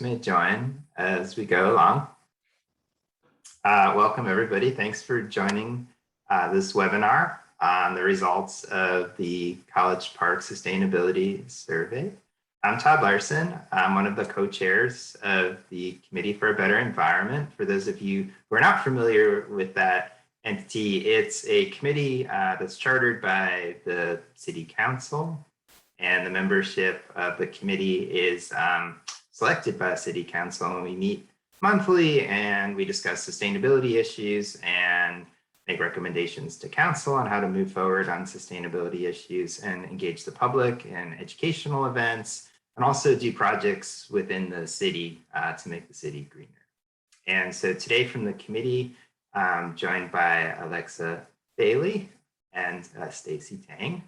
May join as we go along. Welcome everybody. Thanks for joining this webinar on the results of the College Park Sustainability Survey. I'm Todd Larson. I'm one of the co-chairs of the Committee for a Better Environment. For those of you who are not familiar with that entity, it's a committee that's chartered by the City Council, and the membership of the committee is selected by the City Council, and we meet monthly and we discuss sustainability issues and make recommendations to council on how to move forward on sustainability issues and engage the public in educational events and also do projects within the city to make the city greener. And so today from the committee, I'm joined by Alexa Bailey and Stacy Tang.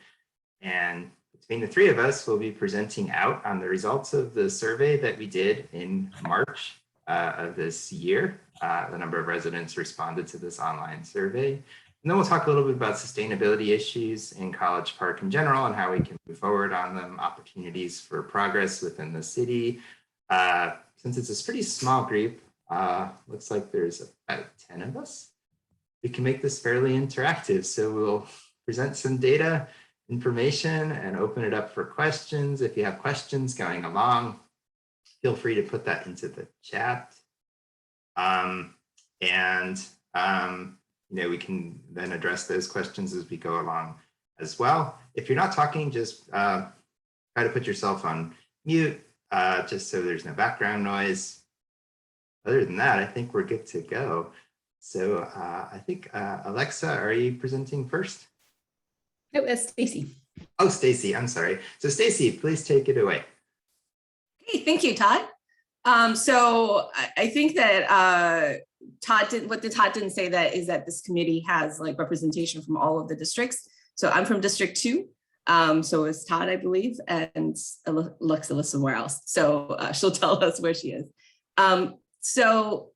And between the three of us, we'll be presenting out on the results of the survey that we did in March of this year. The number of residents responded to this online survey. And then we'll talk a little bit about sustainability issues in College Park in general and how we can move forward on them, opportunities for progress within the city. Since it's a pretty small group, looks like there's about 10 of us. We can make this fairly interactive. So we'll present some data, information, and open it up for questions. If you have questions going along, feel free to put that into the chat. We can then address those questions as we go along as well. If you're not talking, just try to put yourself on mute, just so there's no background noise. Other than that, I think we're good to go. So I think, Alexa, are you presenting first? It was Stacy. Oh, Stacy, I'm sorry. So Stacy, please take it away. Okay, thank you, Todd. So I think that Todd didn't say that is that this committee has like representation from all of the districts. So I'm from District 2. So is Todd, I believe, and Alexa lives somewhere else. So she'll tell us where she is. So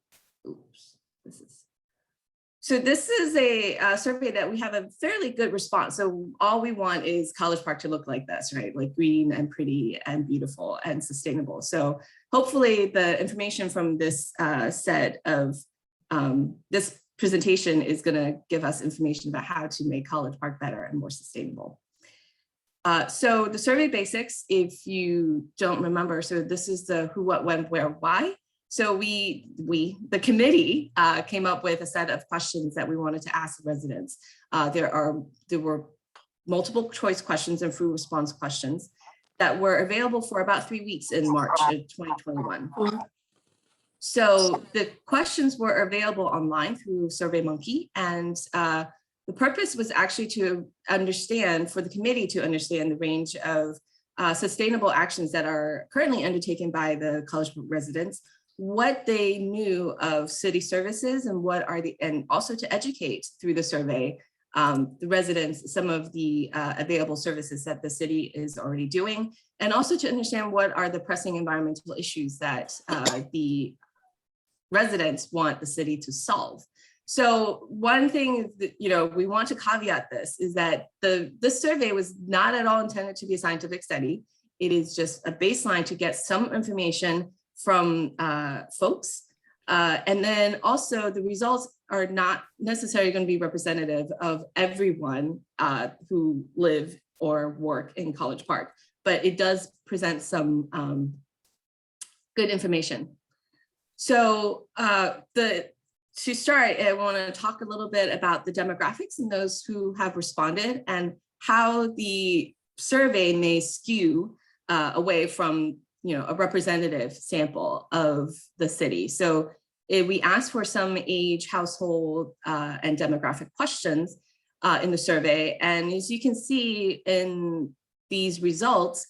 this is a survey that we have a fairly good response. So all we want is College Park to look like this, right? Like green and pretty and beautiful and sustainable. So hopefully the information from this set of this presentation is gonna give us information about how to make College Park better and more sustainable. So the survey basics, if you don't remember, so this is the who, what, when, where, why. So the committee came up with a set of questions that we wanted to ask residents. There were multiple choice questions and free response questions that were available for about 3 weeks in March of 2021. So the questions were available online through SurveyMonkey, and the purpose was actually to understand, for the committee to understand the range of sustainable actions that are currently undertaken by the College Park residents, what they knew of city services and and also to educate through the survey the residents some of the available services that the city is already doing, and also to understand what are the pressing environmental issues that the residents want the city to solve. So one thing that, we want to caveat this is that this survey was not at all intended to be a scientific study. It is just a baseline to get some information from folks. And then also the results are not necessarily going to be representative of everyone who live or work in College Park, but it does present some good information. So to start, I want to talk a little bit about the demographics and those who have responded and how the survey may skew away from a representative sample of the city. So we asked for some age, household, and demographic questions in the survey. And as you can see in these results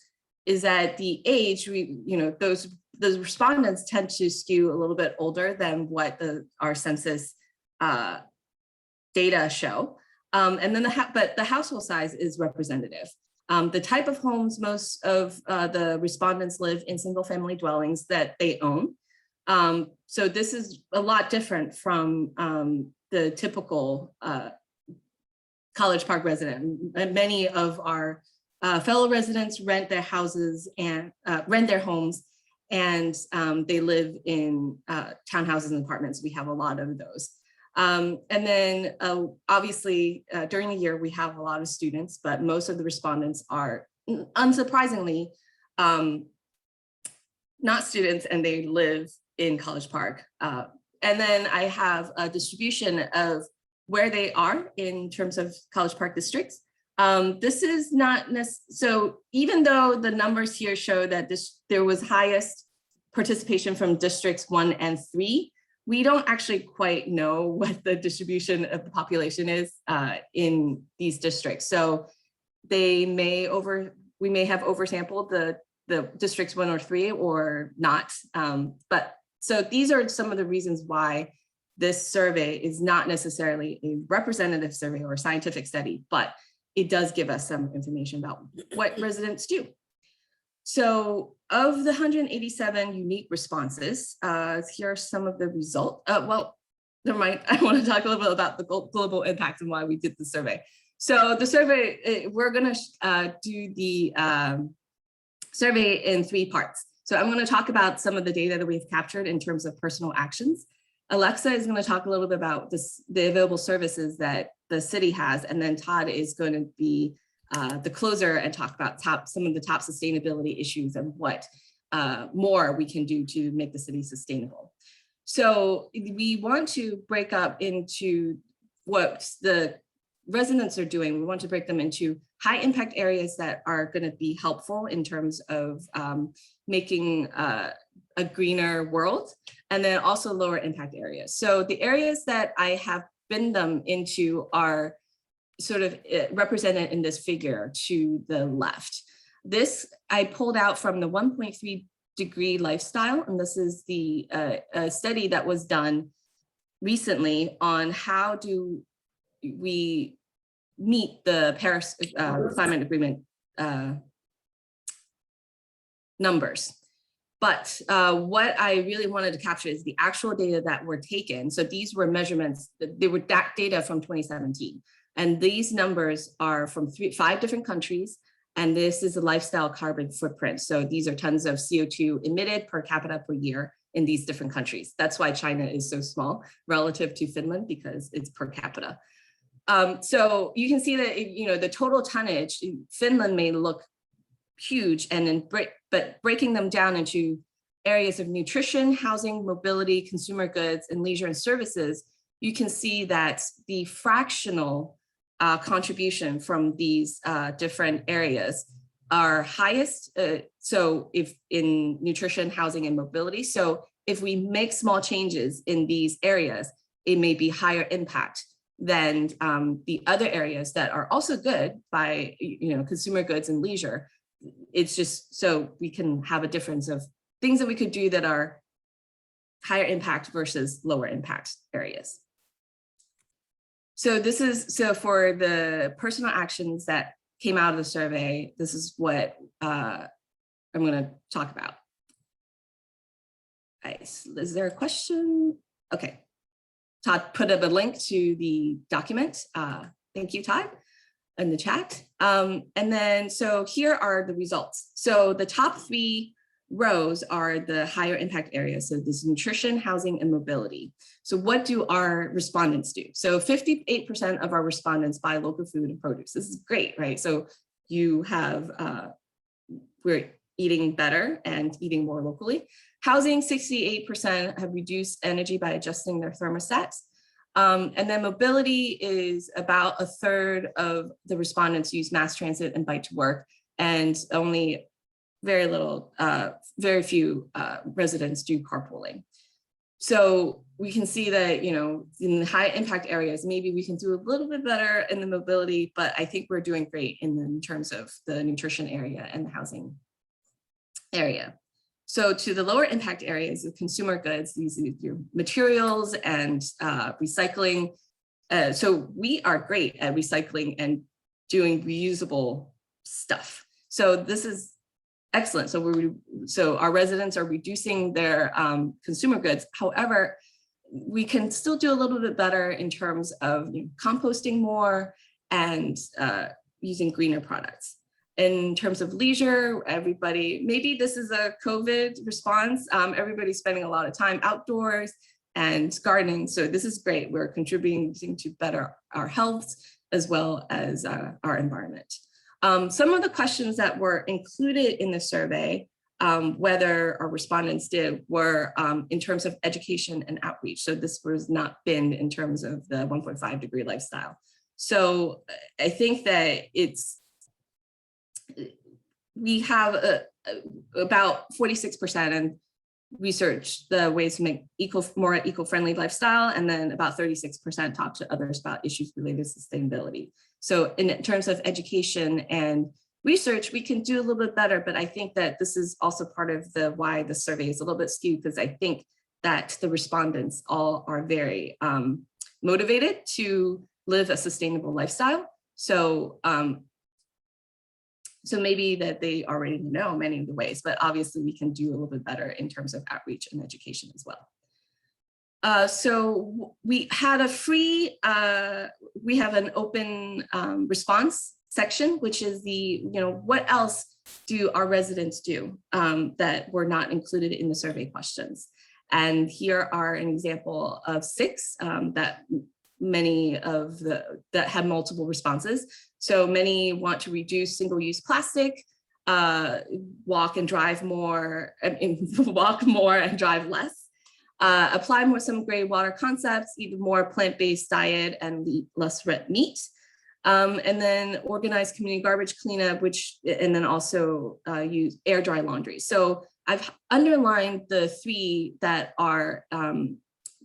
is that the age, those respondents tend to skew a little bit older than what our census data show. And then but the household size is representative. The type of homes most of the respondents live in single family dwellings that they own. So this is a lot different from the typical College Park resident. Many of our fellow residents rent their houses and rent their homes and they live in townhouses and apartments. We have a lot of those. And then obviously during the year, we have a lot of students, but most of the respondents are unsurprisingly not students, and they live in College Park. And then I have a distribution of where they are in terms of College Park districts. This is not so even though the numbers here show that there was highest participation from districts 1 and 3, we don't actually quite know what the distribution of the population is in these districts. So we may have oversampled the districts 1 or 3 or not. But so these are some of the reasons why this survey is not necessarily a representative survey or a scientific study, but it does give us some information about what residents do. So of the 187 unique responses, here are some of the results. Well, never mind. I want to talk a little bit about the global impact and why we did the survey. So the survey, we're going to do the survey in 3 parts. So I'm going to talk about some of the data that we've captured in terms of personal actions. Alexa is going to talk a little bit about the available services that the city has, and then Todd is going to be the closer and talk about some of the top sustainability issues and what more we can do to make the city sustainable. So we want to break up into what the residents are doing. We want to break them into high impact areas that are going to be helpful in terms of making a greener world, and then also lower impact areas. So the areas that I have binned them into are sort of represented in this figure to the left. This I pulled out from the 1.3 degree lifestyle, and this is the a study that was done recently on how do we meet the Paris Climate Agreement numbers. But what I really wanted to capture is the actual data that were taken. So these were measurements, they were data from 2017. And these numbers are from 5 different countries. And this is a lifestyle carbon footprint. So these are tons of CO2 emitted per capita per year in these different countries. That's why China is so small relative to Finland, because it's per capita. So you can see that, the total tonnage, Finland may look huge, and then but breaking them down into areas of nutrition, housing, mobility, consumer goods, and leisure and services, you can see that the fractional contribution from these different areas are highest. So if in nutrition, housing, and mobility. So if we make small changes in these areas, it may be higher impact than the other areas that are also good by consumer goods and leisure. It's just so we can have a difference of things that we could do that are higher impact versus lower impact areas. So this is, so for the personal actions that came out of the survey, this is what I'm going to talk about. Is there a question? Okay. Todd put up a link to the document. Thank you, Todd, in the chat. And then, so here are the results. So the top 3 rows are the higher impact areas. So this nutrition, housing, and mobility. So what do our respondents do? So 58% of our respondents buy local food and produce. This is great, right? So you have, we're eating better and eating more locally. Housing, 68% have reduced energy by adjusting their thermostats. And then mobility is about 1/3 of the respondents use mass transit and bike to work, and only very few residents do carpooling. So we can see that, in the high impact areas, maybe we can do a little bit better in the mobility, but I think we're doing great in terms of the nutrition area and the housing area. So to the lower impact areas of consumer goods, these are your materials and recycling. So we are great at recycling and doing reusable stuff. So this is excellent. So our residents are reducing their consumer goods. However, we can still do a little bit better in terms of composting more and using greener products. In terms of leisure, everybody, maybe this is a COVID response. Everybody's spending a lot of time outdoors and gardening. So this is great. We're contributing to better our health as well as our environment. Some of the questions that were included in the survey, whether our respondents did, were in terms of education and outreach. So this was not been in terms of the 1.5 degree lifestyle. So I think that we have about 46% and research the ways to make more eco-friendly lifestyle, and then about 36% talk to others about issues related to sustainability. So in terms of education and research, we can do a little bit better, but I think that this is also part of why the survey is a little bit skewed, because I think that the respondents all are very motivated to live a sustainable lifestyle. So so maybe that they already know many of the ways, but obviously we can do a little bit better in terms of outreach and education as well. So we had a free, we have an open response section, which is what else do our residents do that were not included in the survey questions? And here are an example of 6 that many of that have multiple responses. So many want to reduce single-use plastic, walk and drive more, walk more and drive less, apply more some gray water concepts, even more plant-based diet and less red meat. And then organize community garbage cleanup, and then also use air dry laundry. So I've underlined the 3 that are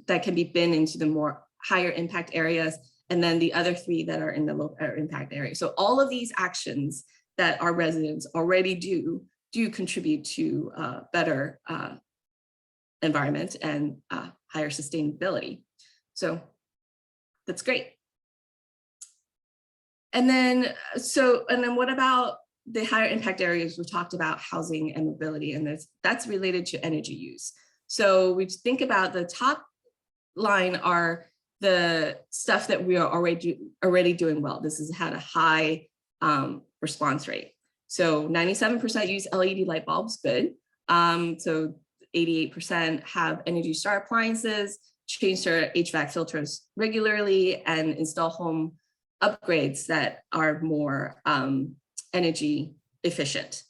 that can be bin into the more higher impact areas, and then the other 3 that are in the low impact area. So all of these actions that our residents already do contribute to better environment and higher sustainability. So that's great. And then what about the higher impact areas? We talked about housing and mobility, and that's related to energy use. So we think about the top line are the stuff that we are already doing well. This has had a high response rate. So 97% use LED light bulbs, good. So 88% have Energy Star appliances, change their HVAC filters regularly, and install home upgrades that are more energy efficient.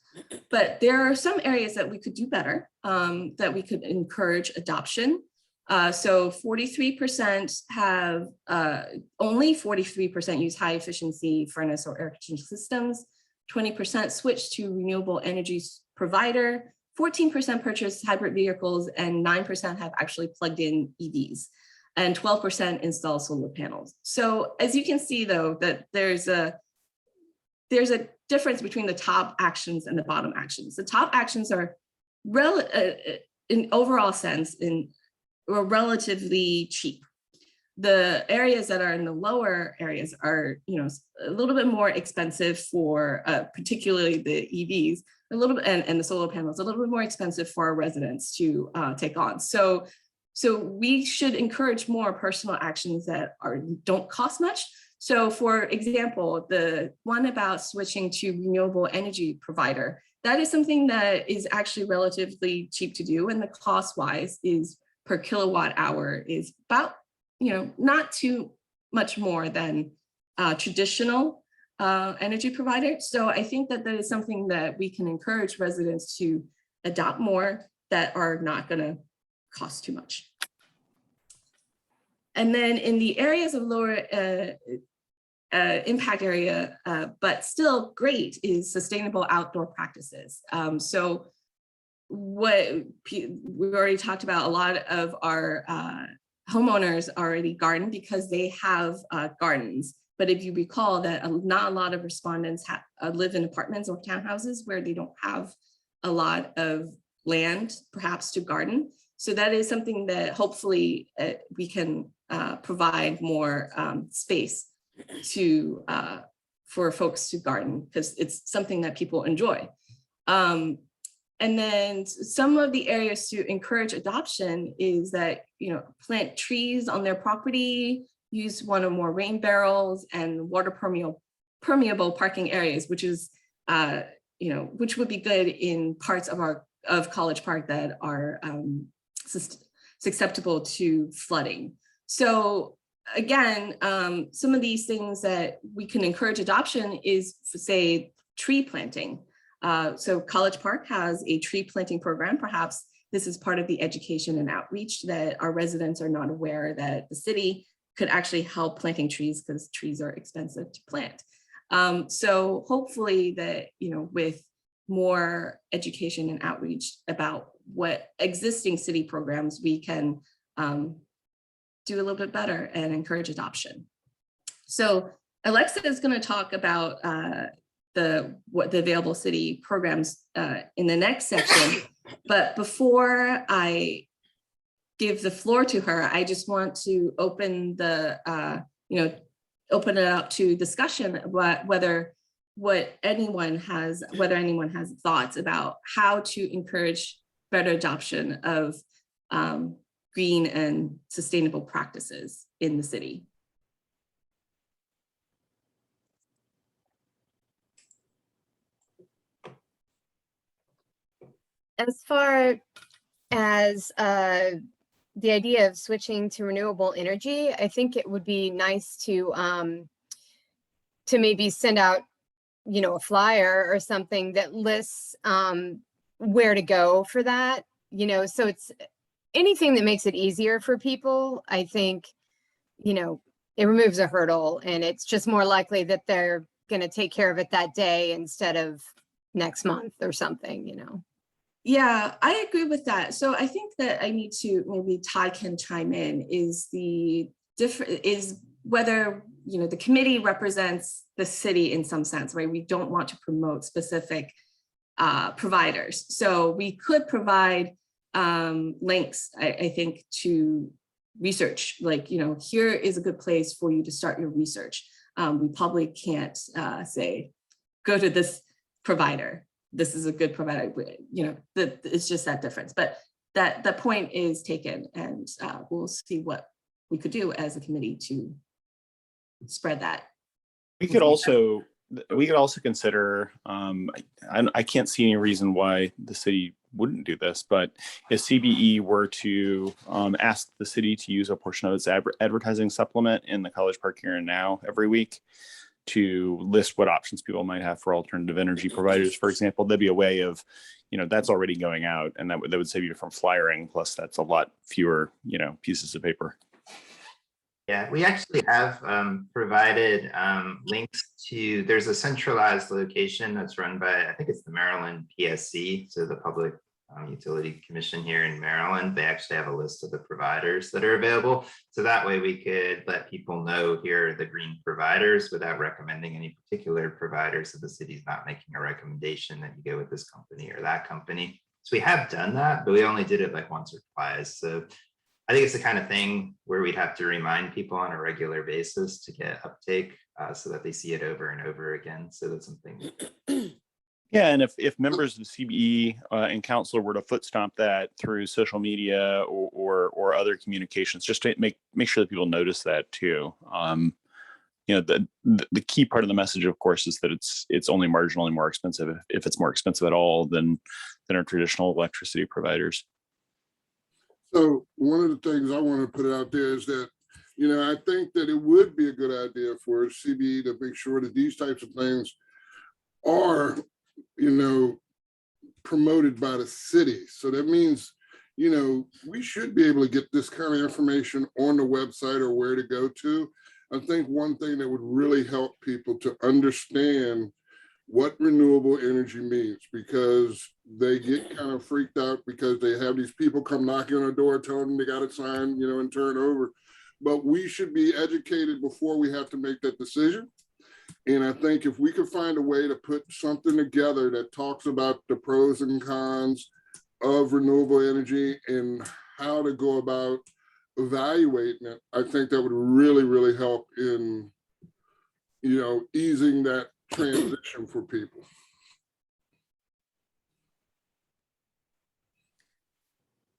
But there are some areas that we could do better, that we could encourage adoption. So 43% have, only 43% use high efficiency furnace or air conditioning systems, 20% switch to renewable energy provider, 14% purchase hybrid vehicles, and 9% have actually plugged in EVs, and 12% install solar panels. So as you can see though, that there's a difference between the top actions and the bottom actions. The top actions are in overall sense are relatively cheap. The areas that are in the lower areas are, a little bit more expensive for, particularly the EVs, a little bit, and the solar panels, a little bit more expensive for our residents to take on. So we should encourage more personal actions that don't cost much. So for example, the one about switching to renewable energy provider, that is something that is actually relatively cheap to do, and the cost-wise is per kilowatt hour is about, not too much more than traditional energy provider. So I think that is something that we can encourage residents to adopt more that are not going to cost too much. And then in the areas of lower impact area, but still great, is sustainable outdoor practices. So what we already talked about, a lot of our homeowners already garden because they have gardens. But if you recall that not a lot of respondents live in apartments or townhouses where they don't have a lot of land, perhaps, to garden. So that is something that hopefully we can provide more space for folks to garden, because it's something that people enjoy. And then some of the areas to encourage adoption is that, plant trees on their property, use one or more rain barrels, and water permeable parking areas, which is which would be good in parts of College Park that are susceptible to flooding. So again, some of these things that we can encourage adoption is, say, tree planting. So College Park has a tree planting program. Perhaps this is part of the education and outreach that our residents are not aware that the city could actually help planting trees, because trees are expensive to plant. So hopefully that, with more education and outreach about what existing city programs we can do a little bit better and encourage adoption. So Alexa is going to talk about the available city programs in the next section. But before I give the floor to her, I just want to open open it up to discussion about whether anyone has thoughts about how to encourage better adoption of green and sustainable practices in the city. As far as the idea of switching to renewable energy, I think it would be nice to maybe send out, a flyer or something that lists where to go for that. So it's anything that makes it easier for people. I think, it removes a hurdle, and it's just more likely that they're going to take care of it that day instead of next month or something. Yeah, I agree with that. So I think that I need to, maybe Ty can chime in, is whether, the committee represents the city in some sense, right? We don't want to promote specific providers. So we could provide links, I think, to research, like, here is a good place for you to start your research. We probably can't say, go to this provider. This is a good provider, it's just that difference. But that point is taken, and we'll see what we could do as a committee to spread that. We could also consider, I can't see any reason why the city wouldn't do this, but if CBE were to ask the city to use a portion of its advertising supplement in the College Park Here and Now every week to list what options people might have for alternative energy providers, for example, that'd be a way of, that's already going out, and that would save you from flyering. Plus, that's a lot fewer, pieces of paper. Yeah, we actually have provided links to, there's a centralized location that's run by, I think it's the Maryland PSC, so the Public Utility Commission here in Maryland. They actually have a list of the providers that are available. So that way we could let people know, here are the green providers, without recommending any particular provider. So the city's not making a recommendation that you go with this company or that company. So we have done that, but we only did it like once or twice. So I think it's the kind of thing where we'd have to remind people on a regular basis to get uptake so that they see it over and over again. So that's something. Yeah, and if members of the CBE and council were to foot stomp that through social media or other communications, just to make sure that people notice that too. The key part of the message, of course, is that it's only marginally more expensive, if it's more expensive at all, than our traditional electricity providers. So one of the things I want to put out there is that, I think that it would be a good idea for CBE to make sure that these types of things are, promoted by the city. So that means, we should be able to get this kind of information on the website or where to go to. I think one thing that would really help people to understand what renewable energy means, because they get kind of freaked out because they have these people come knocking on the door telling them they got to sign, and turn over. But we should be educated before we have to make that decision. And I think if we could find a way to put something together that talks about the pros and cons of renewable energy and how to go about evaluating it, I think that would really, really help in, easing that transition for people.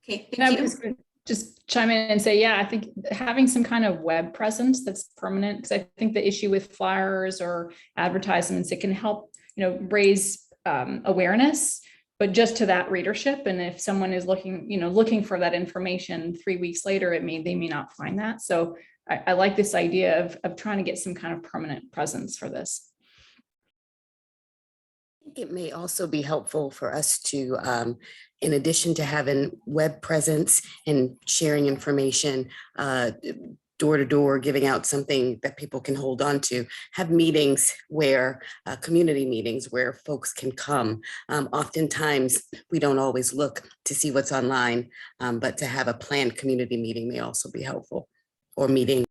Okay, I thank you. was going to just chime in and say, yeah, I think having some kind of web presence that's permanent, because I think the issue with flyers or advertisements, it can help raise awareness, but just to that readership. And if someone is looking for that information 3 weeks later, they may not find that. So I like this idea of trying to get some kind of permanent presence for this. I think it may also be helpful for us to, in addition to having web presence and sharing information, door to door, giving out something that people can hold on to, have meetings where, community meetings where folks can come. Oftentimes, we don't always look to see what's online, but to have a planned community meeting may also be helpful, or meeting.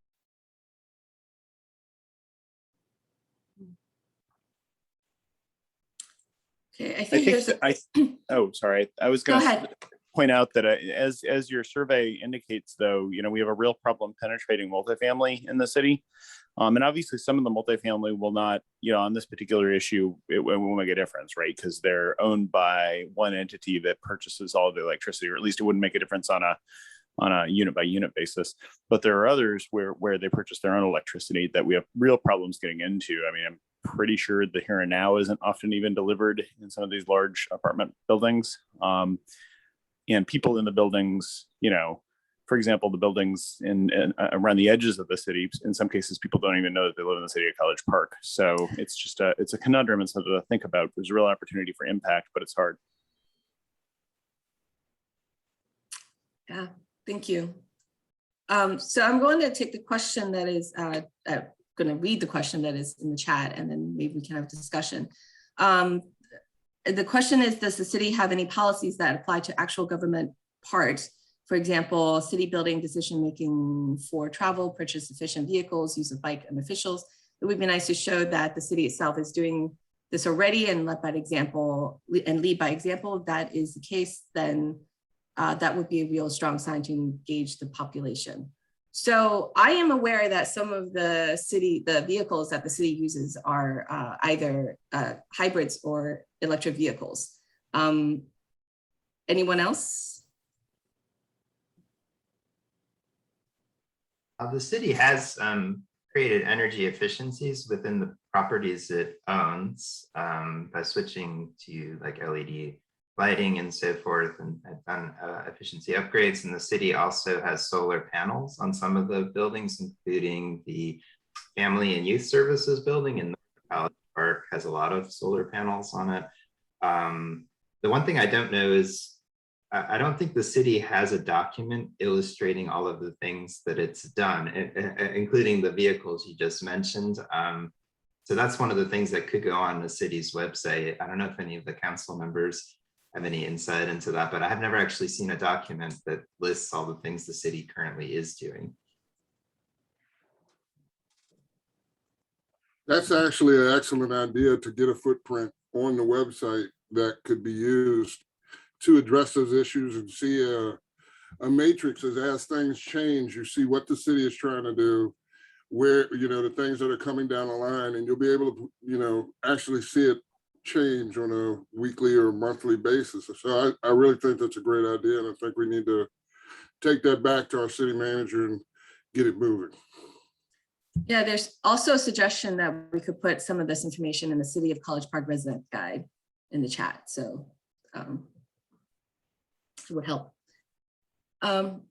Okay, I I think think there's oh, sorry. I was go going to ahead. point out that as your survey indicates, though, we have a real problem penetrating multifamily in the city. And obviously some of the multifamily will not, on this particular issue, it won't make a difference, right? Because they're owned by one entity that purchases all of the electricity, or at least it wouldn't make a difference on a unit by unit basis. But there are others where they purchase their own electricity that we have real problems getting into. I mean, I'm pretty sure the here and now isn't often even delivered in some of these large apartment buildings. And people in the buildings, for example, the buildings in around the edges of the city, in some cases, people don't even know that they live in the city of College Park. So it's just it's a conundrum and something to think about. There's a real opportunity for impact, but it's hard. Yeah, thank you. So I'm going to take the question that is, going to read the question that is in the chat, and then maybe we can have a discussion. The question is, does the city have any policies that apply to actual government parts? For example, city building decision-making for travel, purchase efficient vehicles, use of bike and officials. It would be nice to show that the city itself is doing this already and lead by example. If that is the case, then that would be a real strong sign to engage the population. So I am aware that some of the vehicles that the city uses are either hybrids or electric vehicles. Anyone else? The city has created energy efficiencies within the properties it owns by switching to like LED lighting and so forth, and done efficiency upgrades. And the city also has solar panels on some of the buildings, including the Family and Youth Services building in College Park has a lot of solar panels on it. The one thing I don't know is, I don't think the city has a document illustrating all of the things that it's done, including the vehicles you just mentioned. So that's one of the things that could go on the city's website. I don't know if any of the council members have any insight into that, but I have never actually seen a document that lists all the things the city currently is doing. That's actually an excellent idea, to get a footprint on the website that could be used to address those issues, and see a matrix as things change. You see what the city is trying to do, where, the things that are coming down the line, and you'll be able to, actually see it change on a weekly or monthly basis. So I really think that's a great idea, and I think we need to take that back to our city manager and get it moving. Yeah, there's also a suggestion that we could put some of this information in the City of College Park resident guide in the chat. So it would help.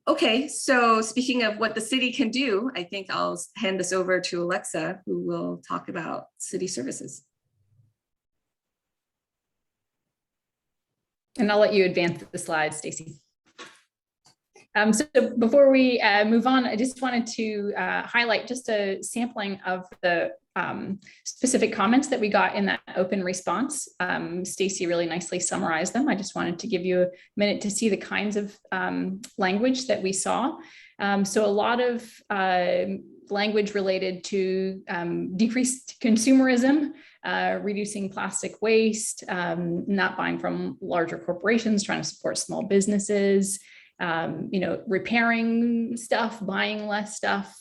Okay, so speaking of what the city can do, I think I'll hand this over to Alexa, who will talk about city services. And I'll let you advance the slides, Stacy. So before we move on, I just wanted to highlight just a sampling of the specific comments that we got in that open response. Stacy really nicely summarized them. I just wanted to give you a minute to see the kinds of language that we saw. So a lot of language related to decreased consumerism, reducing plastic waste, not buying from larger corporations, trying to support small businesses, repairing stuff, buying less stuff,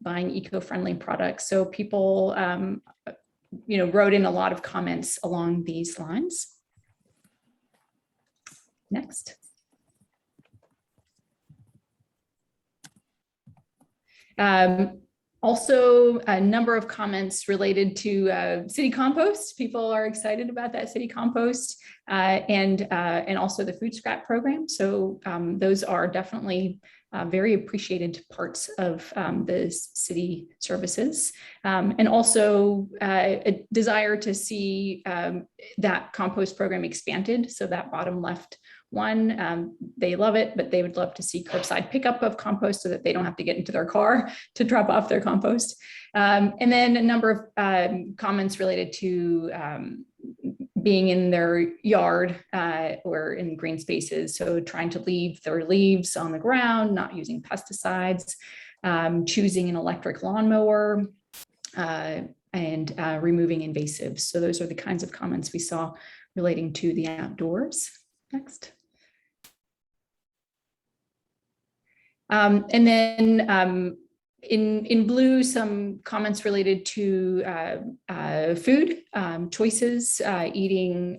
buying eco-friendly products. So people, wrote in a lot of comments along these lines. Next. Also, a number of comments related to city compost. People are excited about that city compost and also the food scrap program. So those are definitely very appreciated parts of the city services. And also a desire to see that compost program expanded. So that bottom left one, they love it, but they would love to see curbside pickup of compost so that they don't have to get into their car to drop off their compost. And then a number of comments related to being in their yard or in green spaces. So trying to leave their leaves on the ground, not using pesticides, choosing an electric lawnmower, and removing invasives. So those are the kinds of comments we saw relating to the outdoors. Next. And then in blue, some comments related to food choices, eating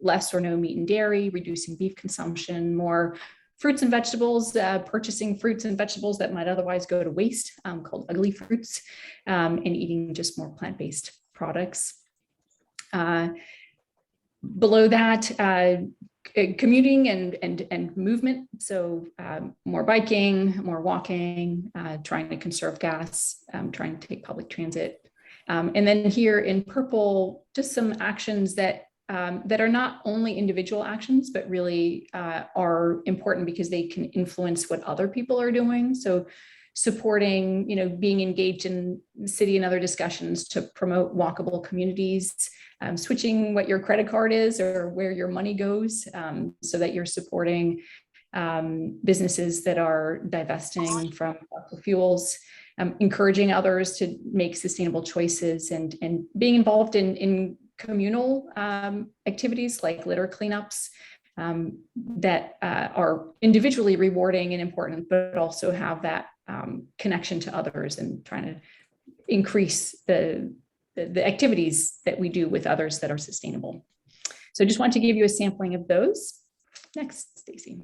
less or no meat and dairy, reducing beef consumption, more fruits and vegetables, purchasing fruits and vegetables that might otherwise go to waste, called ugly fruits, and eating just more plant-based products. Below that, commuting and movement. So more biking, more walking, trying to conserve gas, trying to take public transit. And then here in purple, just some actions that are not only individual actions, but really are important because they can influence what other people are doing. So supporting, being engaged in city and other discussions to promote walkable communities, switching what your credit card is or where your money goes, so that you're supporting businesses that are divesting from fossil fuels, encouraging others to make sustainable choices, and being involved in communal activities like litter cleanups that are individually rewarding and important, but also have that connection to others and trying to increase the activities that we do with others that are sustainable. So I just want to give you a sampling of those. Next, Stacy.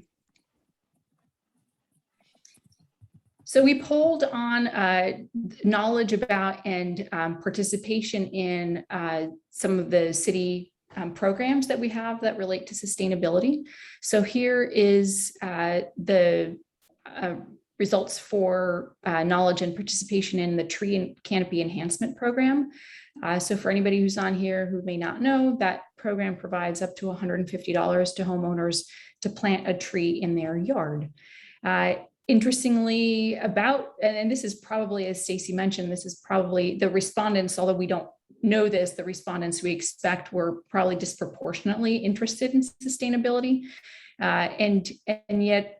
So we polled on knowledge about and participation in some of the city programs that we have that relate to sustainability. So here is the results for knowledge and participation in the tree and canopy enhancement program. So for anybody who's on here who may not know, that program provides up to $150 to homeowners to plant a tree in their yard. Interestingly, and this is probably, as Stacy mentioned, this is probably the respondents, although we don't know this, the respondents we expect were probably disproportionately interested in sustainability. And yet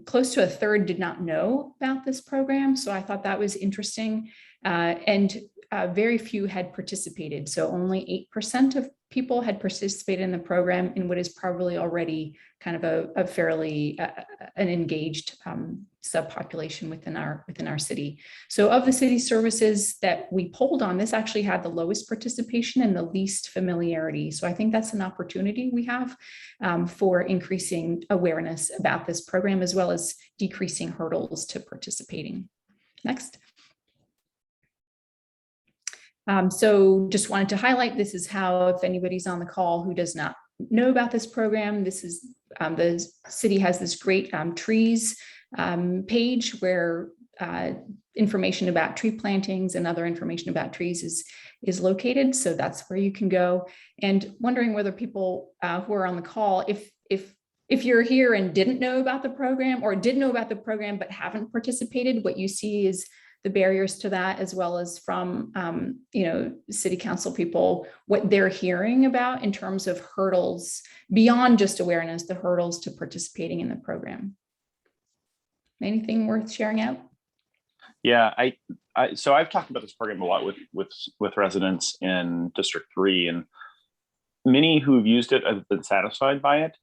close to a third did not know about this program. So I thought that was interesting. And very few had participated. So only 8% of people had participated in the program in what is probably already kind of a fairly an engaged subpopulation within our city. So of the city services that we polled on, this actually had the lowest participation and the least familiarity. So I think that's an opportunity we have for increasing awareness about this program, as well as decreasing hurdles to participating. Next. So just wanted to highlight, this is how, if anybody's on the call who does not know about this program, this is the city has this great trees page where information about tree plantings and other information about trees is located. So that's where you can go. And wondering whether people who are on the call, if you're here and didn't know about the program, or did know about the program but haven't participated, what you see is the barriers to that, as well as from city council people, what they're hearing about in terms of hurdles beyond just awareness, the hurdles to participating in the program. Anything worth sharing out? Yeah, so I've talked about this program a lot with residents in District 3, and many who have used it have been satisfied by it.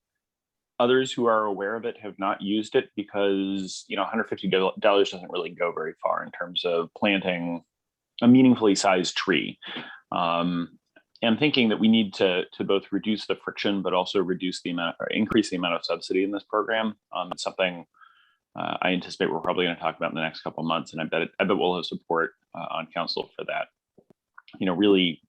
Others who are aware of it have not used it because, $150 doesn't really go very far in terms of planting a meaningfully sized tree. And thinking that we need to both reduce the friction, but also reduce the amount, or increase the amount of subsidy in this program. It's something I anticipate we're probably going to talk about in the next couple of months, and I bet we'll have support on council for that. You know, really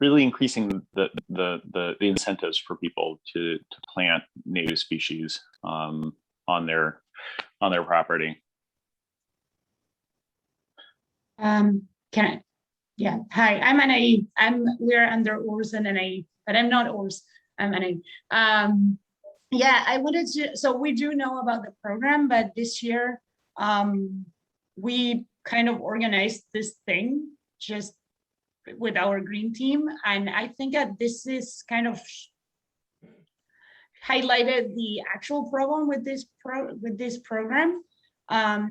increasing the incentives for people to plant native species on their property. Can I? Yeah. Hi, I'm Anaí. We're under Urs and Anaí, but I'm not Urs. I'm Anaí. Yeah, I wanted to. So we do know about the program, but this year we kind of organized this thing just with our green team, and I think that this is kind of highlighted the actual problem with this program.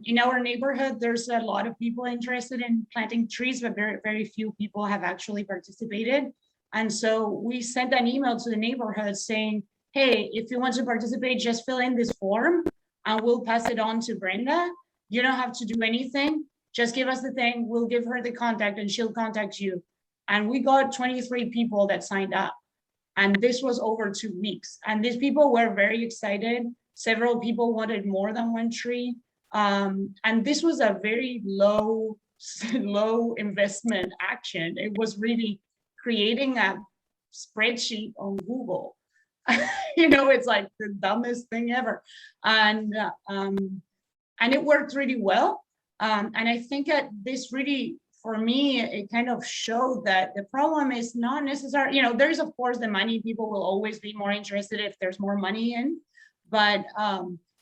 In our neighborhood, there's a lot of people interested in planting trees, but very few people have actually participated. And so we sent an email to the neighborhood saying, hey, if you want to participate, just fill in this form and we'll pass it on to Brenda. You don't have to do anything. Just give us the thing. We'll give her the contact and she'll contact you. And we got 23 people that signed up. And this was over 2 weeks. And these people were very excited. Several people wanted more than one tree. And this was a very low investment action. It was really creating a spreadsheet on Google. You know, it's like the dumbest thing ever. And it worked really well. And I think that this really, for me, it kind of showed that the problem is not necessarily, you know, there's of course the money. People will always be more interested if there's more money in, but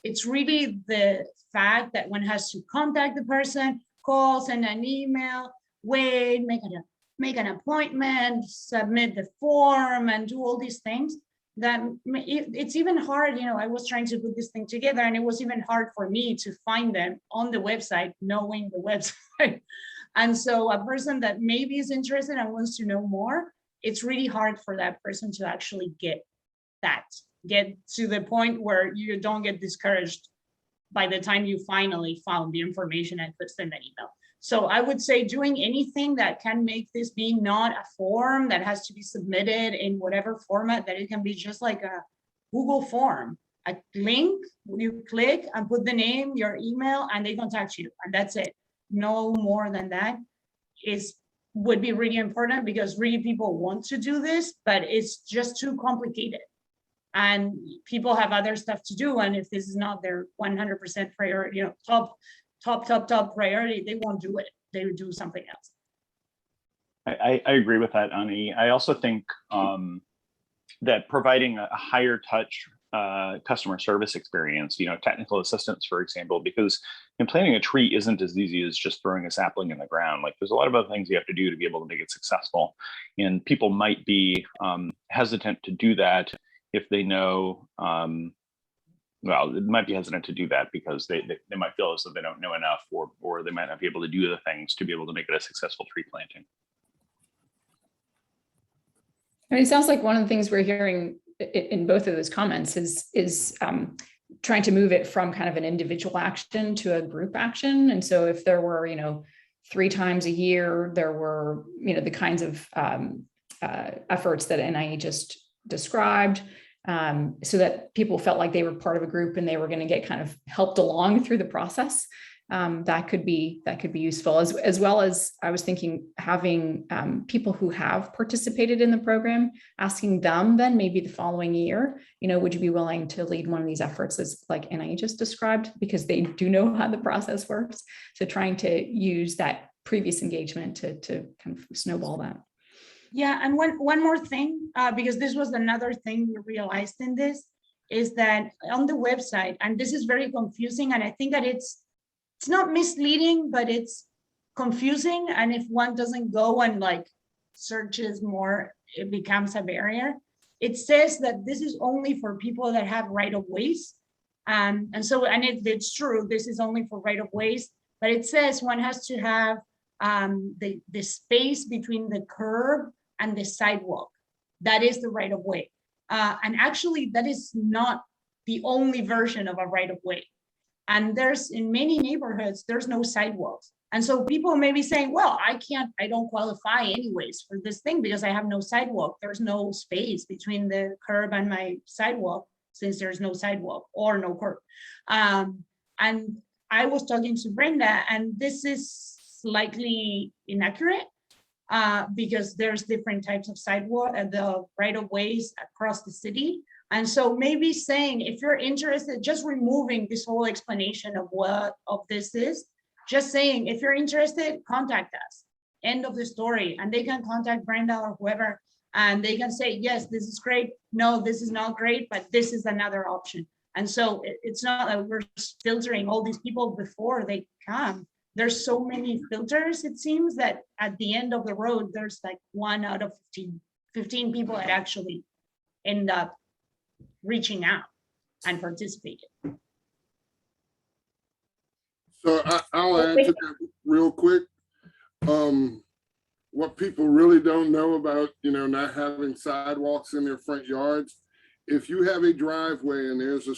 it's really the fact that one has to contact the person, call, send an email, wait, make an appointment, submit the form, and do all these things. That it's even hard, you know, I was trying to put this thing together and it was even hard for me to find them on the website, knowing the website. And so a person that maybe is interested and wants to know more, it's really hard for that person to actually get to the point where you don't get discouraged by the time you finally found the information and could send an email. So I would say doing anything that can make this be not a form that has to be submitted in whatever format, that it can be just like a Google form, a link, you click and put the name, your email, and they contact you, and that's it. No more than that would be really important, because really people want to do this, but it's just too complicated. And people have other stuff to do. And if this is not their 100% priority, you know, top priority, they won't do it. They would do something else. I agree with that, Ani. I also think that providing a higher touch customer service experience, you know, technical assistance, for example, because planting a tree isn't as easy as just throwing a sapling in the ground. Like, there's a lot of other things you have to do to be able to make it successful. And people might be hesitant to do that if they know, well, it might be hesitant to do that because they might feel as though they don't know enough, or they might not be able to do the things to be able to make it a successful tree planting. I mean, it sounds like one of the things we're hearing in both of those comments is trying to move it from kind of an individual action to a group action. And so if there were, you know, 3 times a year, there were, you know, the kinds of efforts that NIE just described, so that people felt like they were part of a group and they were going to get kind of helped along through the process. That could be useful, as well as I was thinking having people who have participated in the program, asking them then maybe the following year, you know, would you be willing to lead one of these efforts, as like NIE just described, because they do know how the process works. So trying to use that previous engagement to kind of snowball that. Yeah, and one more thing, because this was another thing we realized in this, is that on the website, and this is very confusing, and I think that it's not misleading, but it's confusing. And if one doesn't go and like searches more, it becomes a barrier. It says that this is only for people that have right-of-ways. And it's true, this is only for right-of-ways, but it says one has to have the space between the curb and the sidewalk. That is the right-of-way. And actually, that is not the only version of a right-of-way. And there's, in many neighborhoods, there's no sidewalks. And so people may be saying, well, I don't qualify anyways for this thing because I have no sidewalk. There's no space between the curb and my sidewalk, since there's no sidewalk or no curb. And I was talking to Brenda, and this is slightly inaccurate because there's different types of sidewalk and the right of ways across the city. And so maybe saying, if you're interested, just removing this whole explanation of what of this is, just saying, if you're interested, contact us. End of the story. And they can contact Brenda or whoever, and they can say, yes, this is great. No, this is not great, but this is another option. And so it's not that we're filtering all these people before they come. There's so many filters, it seems, that at the end of the road, there's like 1 out of 15 people that actually end up reaching out and participating. So I'll add to that real quick. What people really don't know about, not having sidewalks in their front yards. If you have a driveway and there's a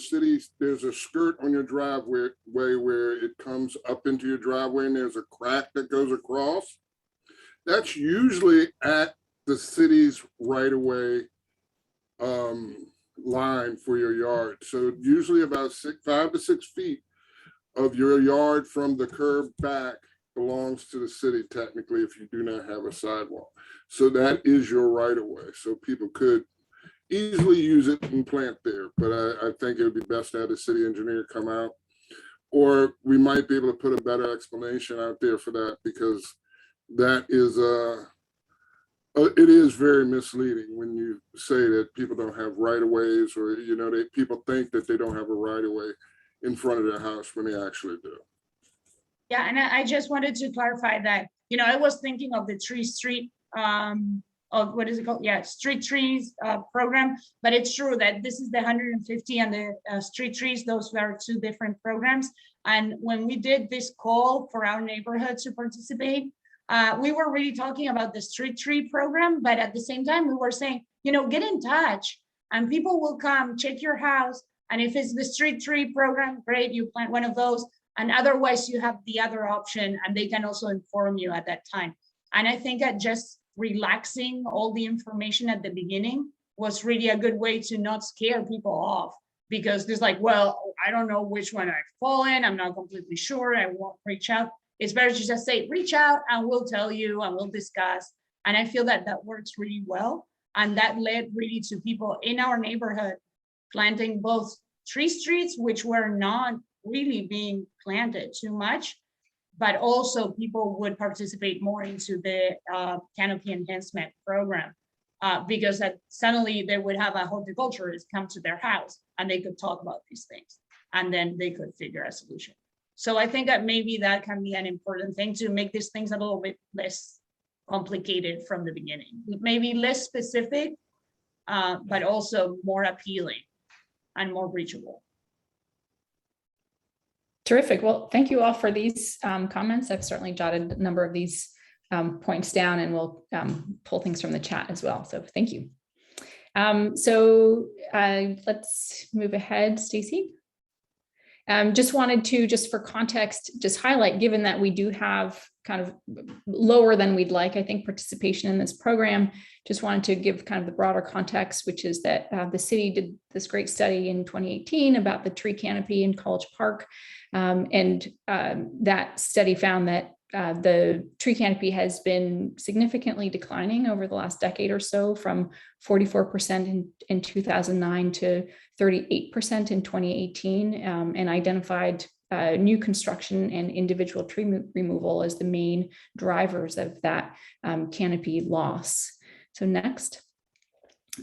skirt on your driveway where it comes up into your driveway and there's a crack that goes across, that's usually at the city's right of way line for your yard. So usually about 5 to 6 feet of your yard from the curb back belongs to the city technically, if you do not have a sidewalk. So that is your right of way. So people could easily use it and plant there, but I think it would be best to have the city engineer come out, or we might be able to put a better explanation out there for that, because that is it is very misleading when you say that people don't have right of ways, or people think that they don't have a right of way in front of their house when they actually do. Yeah, and I just wanted to clarify that, I was thinking of the street of what is it called? Yeah, street trees program, but it's true that this is the 150 and the street trees, those are 2 different programs. And when we did this call for our neighborhood to participate, we were really talking about the street tree program, but at the same time, we were saying, get in touch and people will come check your house. And if it's the street tree program, great, you plant one of those. And otherwise you have the other option, and they can also inform you at that time. And I think that just relaxing all the information at the beginning was really a good way to not scare people off, because there's like, well, I don't know which one I've fallen. I'm not completely sure. I won't reach out. It's better to just say, reach out and we'll tell you and we'll discuss. And I feel that that works really well. And that led really to people in our neighborhood planting both tree streets, which were not really being planted too much, but also people would participate more into the canopy enhancement program because suddenly they would have a horticulturist come to their house and they could talk about these things, and then they could figure a solution. So I think that maybe that can be an important thing to make these things a little bit less complicated from the beginning, maybe less specific, but also more appealing and more reachable. Terrific. Well, thank you all for these comments. I've certainly jotted a number of these points down, and we'll pull things from the chat as well. So thank you. Let's move ahead, Stacy. Just wanted to, just for context, just highlight, given that we do have kind of lower than we'd like, I think, participation in this program, just wanted to give kind of the broader context, which is that the city did this great study in 2018 about the tree canopy in College Park. That study found that the tree canopy has been significantly declining over the last decade or so, from 44% in 2009 to 38% in 2018, and identified new construction and individual tree removal as the main drivers of that canopy loss. So next.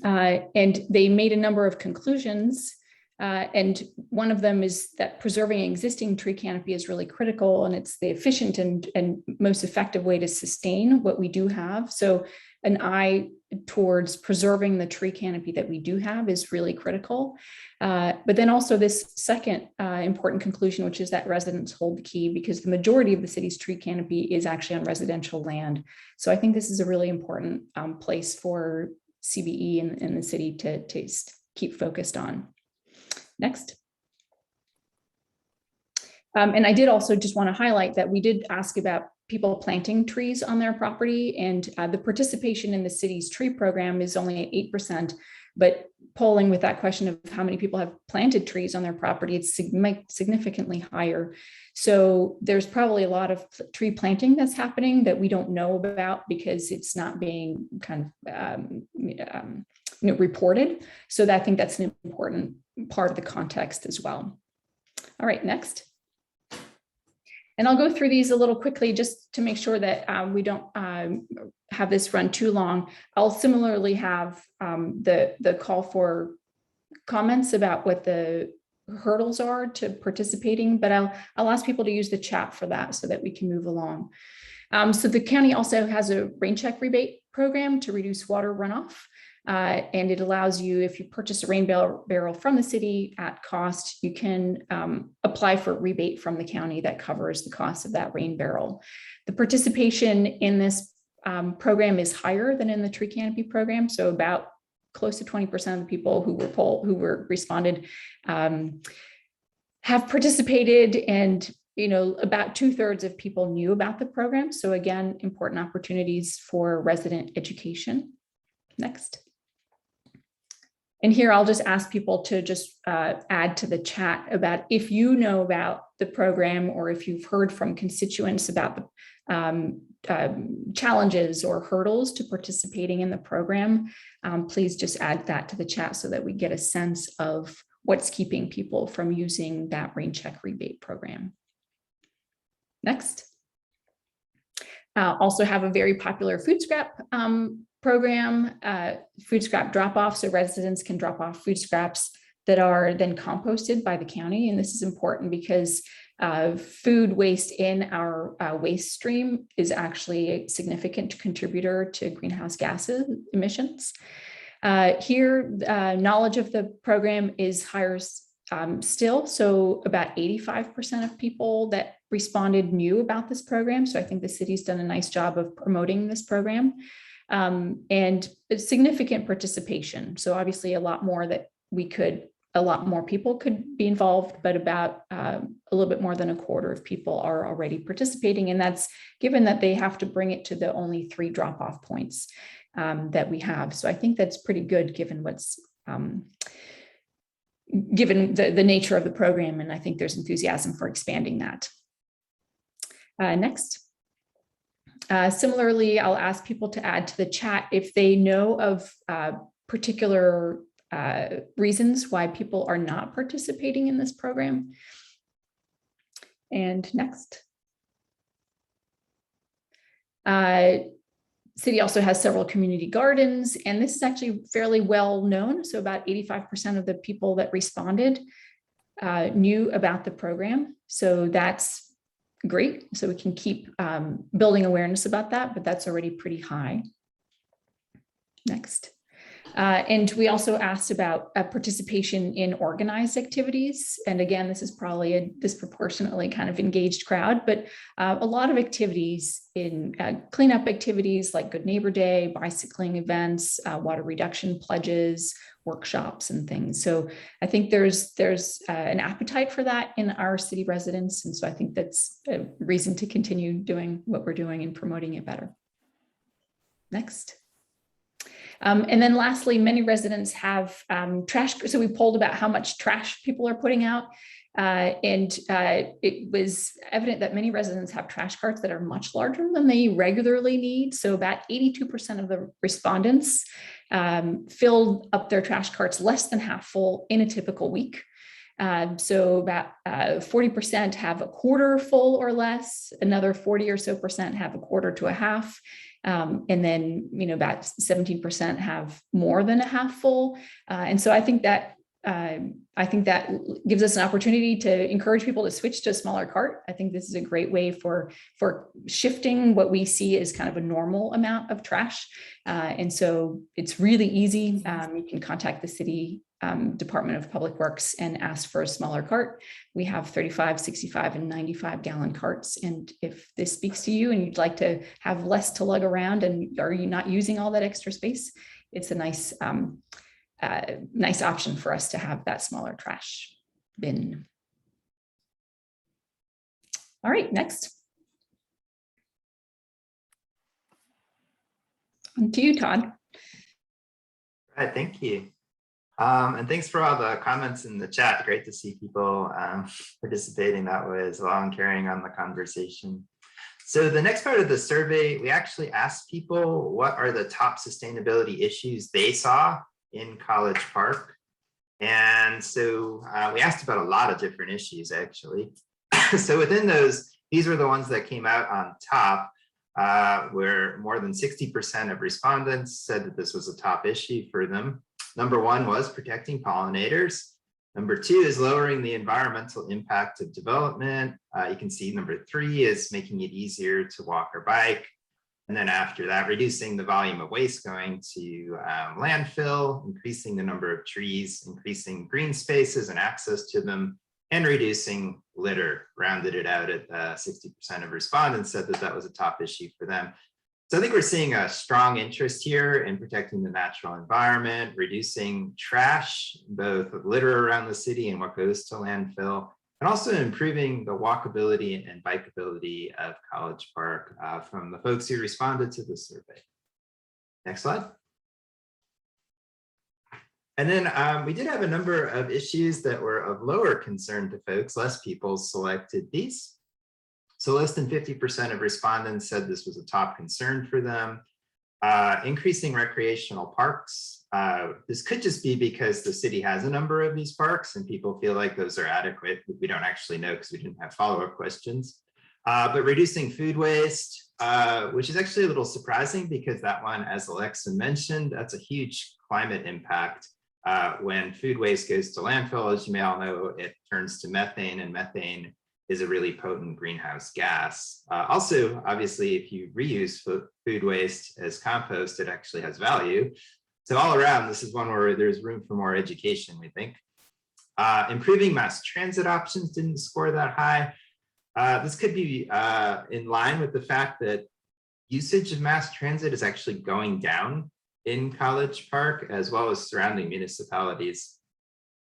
And they made a number of conclusions. And one of them is that preserving existing tree canopy is really critical, and it's the efficient and most effective way to sustain what we do have. So an eye towards preserving the tree canopy that we do have is really critical. But then also this second important conclusion, which is that residents hold the key, because the majority of the city's tree canopy is actually on residential land. So I think this is a really important place for CBE and the city to keep focused on. Next. And I did also just want to highlight that we did ask about people planting trees on their property, and the participation in the city's tree program is only at 8%. but polling with that question of how many people have planted trees on their property, it's significantly higher. So there's probably a lot of tree planting that's happening that we don't know about because it's not being kind of reported. So I think that's an important part of the context as well. All right, next. And I'll go through these a little quickly just to make sure that we don't have this run too long. I'll similarly have the call for comments about what the hurdles are to participating, but I'll ask people to use the chat for that so that we can move along. So the county also has a rain check rebate program to reduce water runoff. And it allows you, if you purchase a rain barrel from the city at cost, you can apply for a rebate from the county that covers the cost of that rain barrel. The participation in this program is higher than in the tree canopy program. So about close to 20% of the people who were responded have participated, and about 2/3 of people knew about the program. So again, important opportunities for resident education. Next. And here I'll just ask people to just add to the chat about if you know about the program or if you've heard from constituents about the challenges or hurdles to participating in the program. Please just add that to the chat so that we get a sense of what's keeping people from using that rain check rebate program. Next. Also have a very popular food scrap program, food scrap drop-off, so residents can drop off food scraps that are then composted by the county. And this is important because food waste in our waste stream is actually a significant contributor to greenhouse gas emissions. Here, knowledge of the program is higher still. So about 85% of people that responded knew about this program. So I think the city's done a nice job of promoting this program. And significant participation. So obviously a lot more people could be involved, but about a little bit more than 1/4 of people are already participating. And that's given that they have to bring it to the only 3 drop-off points that we have. So I think that's pretty good given what's given the nature of the program. And I think there's enthusiasm for expanding that. Next. Similarly, I'll ask people to add to the chat if they know of particular reasons why people are not participating in this program. And next. City also has several community gardens, and this is actually fairly well known. So about 85% of the people that responded knew about the program. So that's great. So we can keep building awareness about that, but that's already pretty high. Next. And we also asked about participation in organized activities. And again, this is probably a disproportionately kind of engaged crowd, but a lot of activities in cleanup activities like Good Neighbor Day, bicycling events, water reduction pledges, workshops and things. So I think there's an appetite for that in our city residents. And so I think that's a reason to continue doing what we're doing and promoting it better. Next. And then lastly, many residents have trash. So we polled about how much trash people are putting out. And it was evident that many residents have trash carts that are much larger than they regularly need. So about 82% of the respondents filled up their trash carts less than half full in a typical week. So about 40% have 1/4 full or less. Another 40 or so percent have 1/4 to a half. And then, about 17% have more than a half full. And so I think that gives us an opportunity to encourage people to switch to a smaller cart. I think this is a great way for shifting what we see as kind of a normal amount of trash. And so it's really easy. You can contact the city Department of Public Works and ask for a smaller cart. We have 35, 65, and 95-gallon carts. And if this speaks to you and you'd like to have less to lug around and are you not using all that extra space, it's a nice option for us to have that smaller trash bin. All right, next. On to you, Todd. All right, thank you. And thanks for all the comments in the chat. Great to see people participating that way as well and carrying on the conversation. So the next part of the survey, we actually asked people what are the top sustainability issues they saw in College Park. And so we asked about a lot of different issues, actually. So within those, these were the ones that came out on top, where more than 60% of respondents said that this was a top issue for them. Number one was protecting pollinators. Number two is lowering the environmental impact of development. You can see number three is making it easier to walk or bike. And then after that, reducing the volume of waste going to landfill, increasing the number of trees, increasing green spaces and access to them, and reducing litter. Rounded it out at 60% of respondents said that that was a top issue for them. So I think we're seeing a strong interest here in protecting the natural environment, reducing trash, both litter around the city and what goes to landfill, and also improving the walkability and bikeability of College Park from the folks who responded to the survey. Next slide. And then we did have a number of issues that were of lower concern to folks. Less people selected these. So less than 50% of respondents said this was a top concern for them. Increasing recreational parks. This could just be because the city has a number of these parks and people feel like those are adequate. We don't actually know because we didn't have follow-up questions. But reducing food waste, which is actually a little surprising because that one, as Alexa mentioned, that's a huge climate impact. When food waste goes to landfill, as you may all know, it turns to methane, and methane is a really potent greenhouse gas. Also, obviously, if you reuse food waste as compost, it actually has value. So all around, this is one where there's room for more education, we think. Improving mass transit options didn't score that high. This could be in line with the fact that usage of mass transit is actually going down in College Park, as well as surrounding municipalities.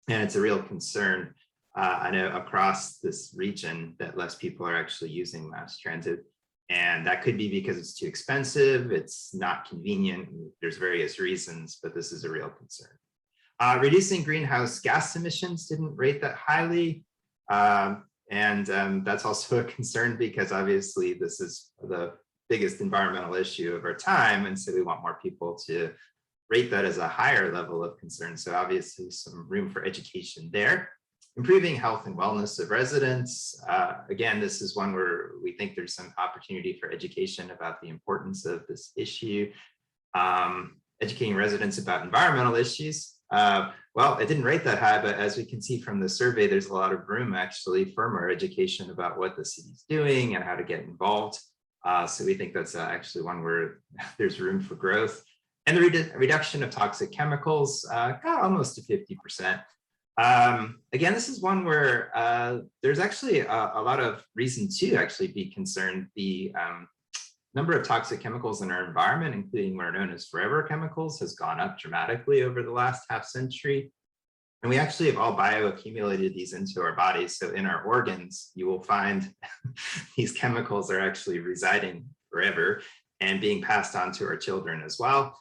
And it's a real concern. I know across this region that less people are actually using mass transit. And that could be because it's too expensive, it's not convenient, there's various reasons, but this is a real concern. Reducing greenhouse gas emissions didn't rate that highly. That's also a concern because obviously this is the biggest environmental issue of our time. And so we want more people to rate that as a higher level of concern. So obviously some room for education there. Improving health and wellness of residents. Again, this is one where we think there's some opportunity for education about the importance of this issue. Educating residents about environmental issues. Well, it didn't rate that high, but as we can see from the survey, there's a lot of room actually for more education about what the city's doing and how to get involved. So we think that's actually one where there's room for growth. And the reduction of toxic chemicals got almost to 50%. Again, this is one where there's actually a lot of reason to actually be concerned. The number of toxic chemicals in our environment, including what are known as forever chemicals, has gone up dramatically over the last half century. And we actually have all bioaccumulated these into our bodies. So in our organs, you will find these chemicals are actually residing forever and being passed on to our children as well.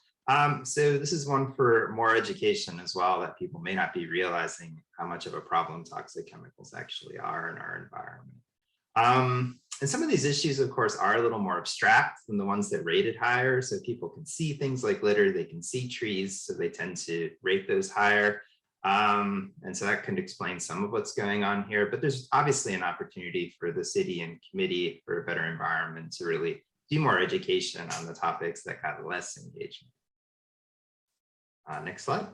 So this is one for more education as well, that people may not be realizing how much of a problem toxic chemicals actually are in our environment. And some of these issues, of course, are a little more abstract than the ones that rated higher. So people can see things like litter, they can see trees, so they tend to rate those higher. And so that can explain some of what's going on here, but there's obviously an opportunity for the city and committee for a better environment to really do more education on the topics that got less engagement. Next slide.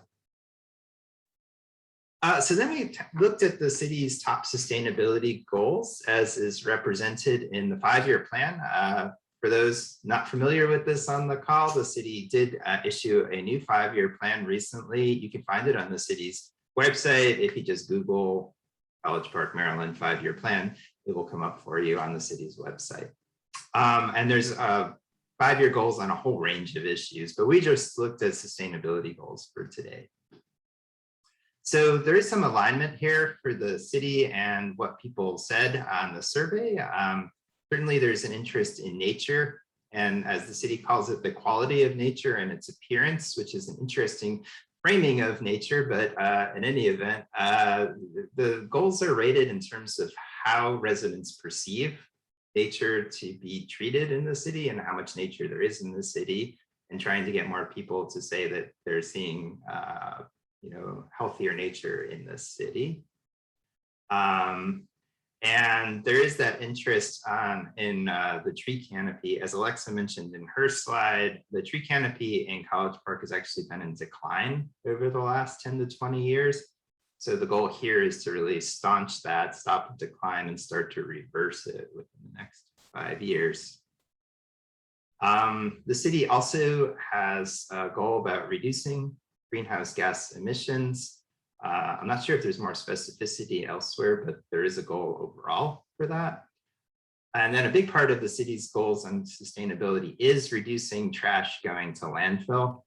So then we looked at the city's top sustainability goals as is represented in the 5-year plan. For those not familiar with this on the call, the city did issue a new 5-year plan recently. You can find it on the city's website. If you just Google College Park, Maryland 5-year plan, it will come up for you on the city's website. And there's 5-year goals on a whole range of issues, but we just looked at sustainability goals for today. So there is some alignment here for the city and what people said on the survey. Certainly there's an interest in nature, and as the city calls it, the quality of nature and its appearance, which is an interesting framing of nature, but in any event, the goals are rated in terms of how residents perceive nature to be treated in the city and how much nature there is in the city, and trying to get more people to say that they're seeing healthier nature in the city. And there is that interest in the tree canopy. As Alexa mentioned in her slide, the tree canopy in College Park has actually been in decline over the last 10 to 20 years. So the goal here is to really staunch that, stop the decline, and start to reverse it within the next 5 years. The city also has a goal about reducing greenhouse gas emissions. I'm not sure if there's more specificity elsewhere, but there is a goal overall for that. And then a big part of the city's goals on sustainability is reducing trash going to landfill.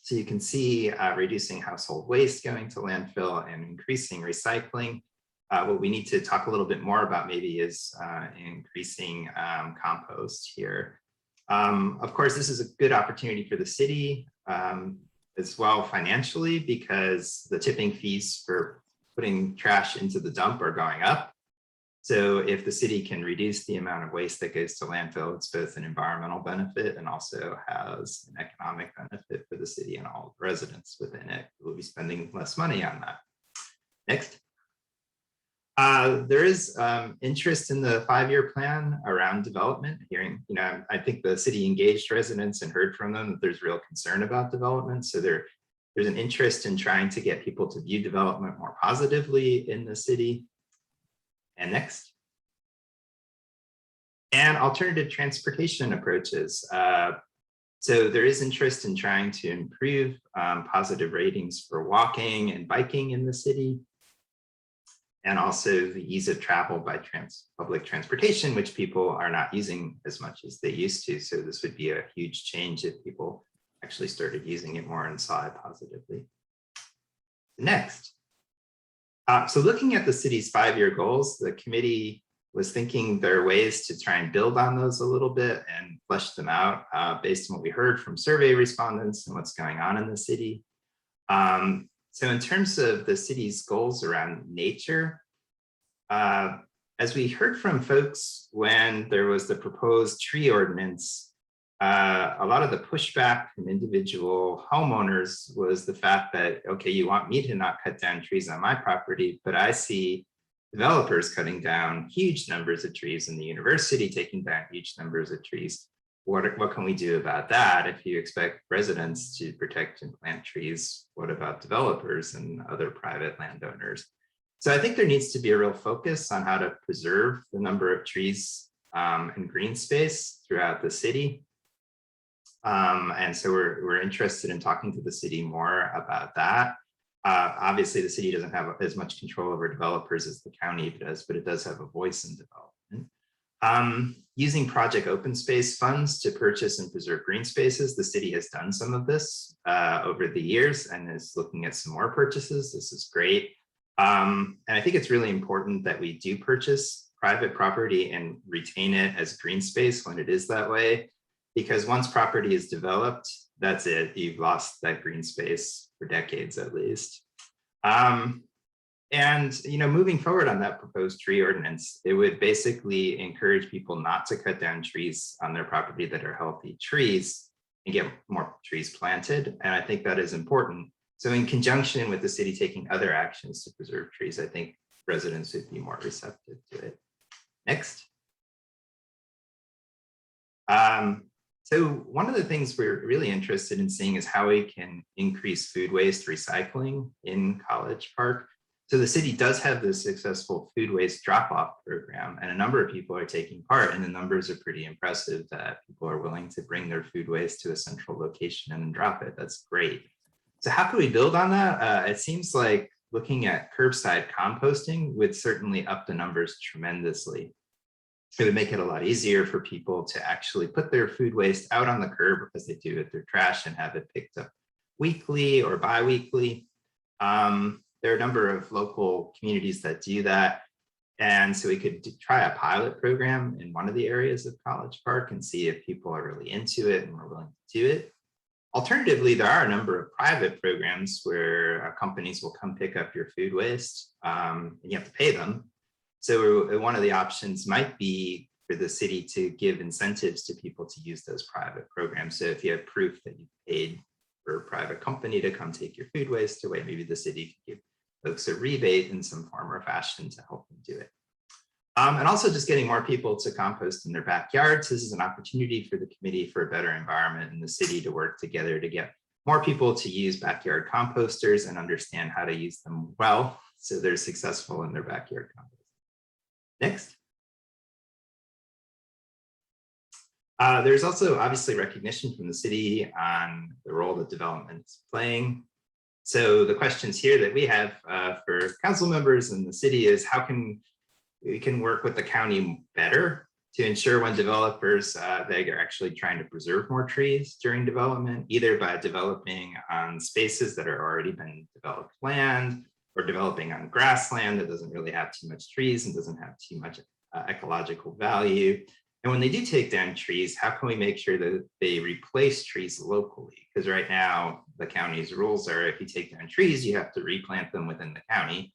So you can see reducing household waste going to landfill and increasing recycling. What we need to talk a little bit more about maybe is increasing compost here. Of course, this is a good opportunity for the city as well financially, because the tipping fees for putting trash into the dump are going up. So if the city can reduce the amount of waste that goes to landfill, it's both an environmental benefit and also has an economic benefit for the city and all residents within it. We'll be spending less money on that. Next. There is interest in the 5-year plan around development. I think the city engaged residents and heard from them that there's real concern about development. So there's an interest in trying to get people to view development more positively in the city. And next. And alternative transportation approaches. So there is interest in trying to improve positive ratings for walking and biking in the city, and also the ease of travel by public transportation, which people are not using as much as they used to. So this would be a huge change if people actually started using it more and saw it positively. Next. So looking at the city's 5-year goals, the committee was thinking there are ways to try and build on those a little bit and flesh them out based on what we heard from survey respondents and what's going on in the city. So in terms of the city's goals around nature, as we heard from folks when there was the proposed tree ordinance, a lot of the pushback from individual homeowners was the fact that, okay, you want me to not cut down trees on my property, but I see developers cutting down huge numbers of trees and the university taking down huge numbers of trees. What can we do about that? If you expect residents to protect and plant trees, what about developers and other private landowners? So I think there needs to be a real focus on how to preserve the number of trees and green space throughout the city. And so we're interested in talking to the city more about that. Obviously, the city doesn't have as much control over developers as the county does, but it does have a voice in development. Using project open space funds to purchase and preserve green spaces. The city has done some of this over the years and is looking at some more purchases. This is great. And I think it's really important that we do purchase private property and retain it as green space when it is that way, because once property is developed, that's it. You've lost that green space for decades at least. And moving forward on that proposed tree ordinance, it would basically encourage people not to cut down trees on their property that are healthy trees and get more trees planted. And I think that is important. So in conjunction with the city taking other actions to preserve trees, I think residents would be more receptive to it. Next. So one of the things we're really interested in seeing is how we can increase food waste recycling in College Park. So the city does have this successful food waste drop-off program, and a number of people are taking part, and the numbers are pretty impressive that people are willing to bring their food waste to a central location and drop it. That's great. So how can we build on that? It seems like looking at curbside composting would certainly up the numbers tremendously. It would make it a lot easier for people to actually put their food waste out on the curb as they do with their trash and have it picked up weekly or bi-weekly. There are a number of local communities that do that. And so we could try a pilot program in one of the areas of College Park and see if people are really into it and are willing to do it. Alternatively, there are a number of private programs where companies will come pick up your food waste, and you have to pay them. So one of the options might be for the city to give incentives to people to use those private programs. So if you have proof that you paid for a private company to come take your food waste away, maybe the city could give folks a rebate in some form or fashion to help them do it. And also just getting more people to compost in their backyards. This is an opportunity for the Committee for a Better Environment in the city to work together to get more people to use backyard composters and understand how to use them well, so they're successful in their backyard compost. Next. There's also obviously recognition from the city on the role that development is playing. So the questions here that we have for council members and the city is how can we can work with the county better to ensure when developers, they are actually trying to preserve more trees during development, either by developing on spaces that are already been developed land or developing on grassland that doesn't really have too much trees and doesn't have too much ecological value. And when they do take down trees, how can we make sure that they replace trees locally? Because right now the county's rules are if you take down trees, you have to replant them within the county.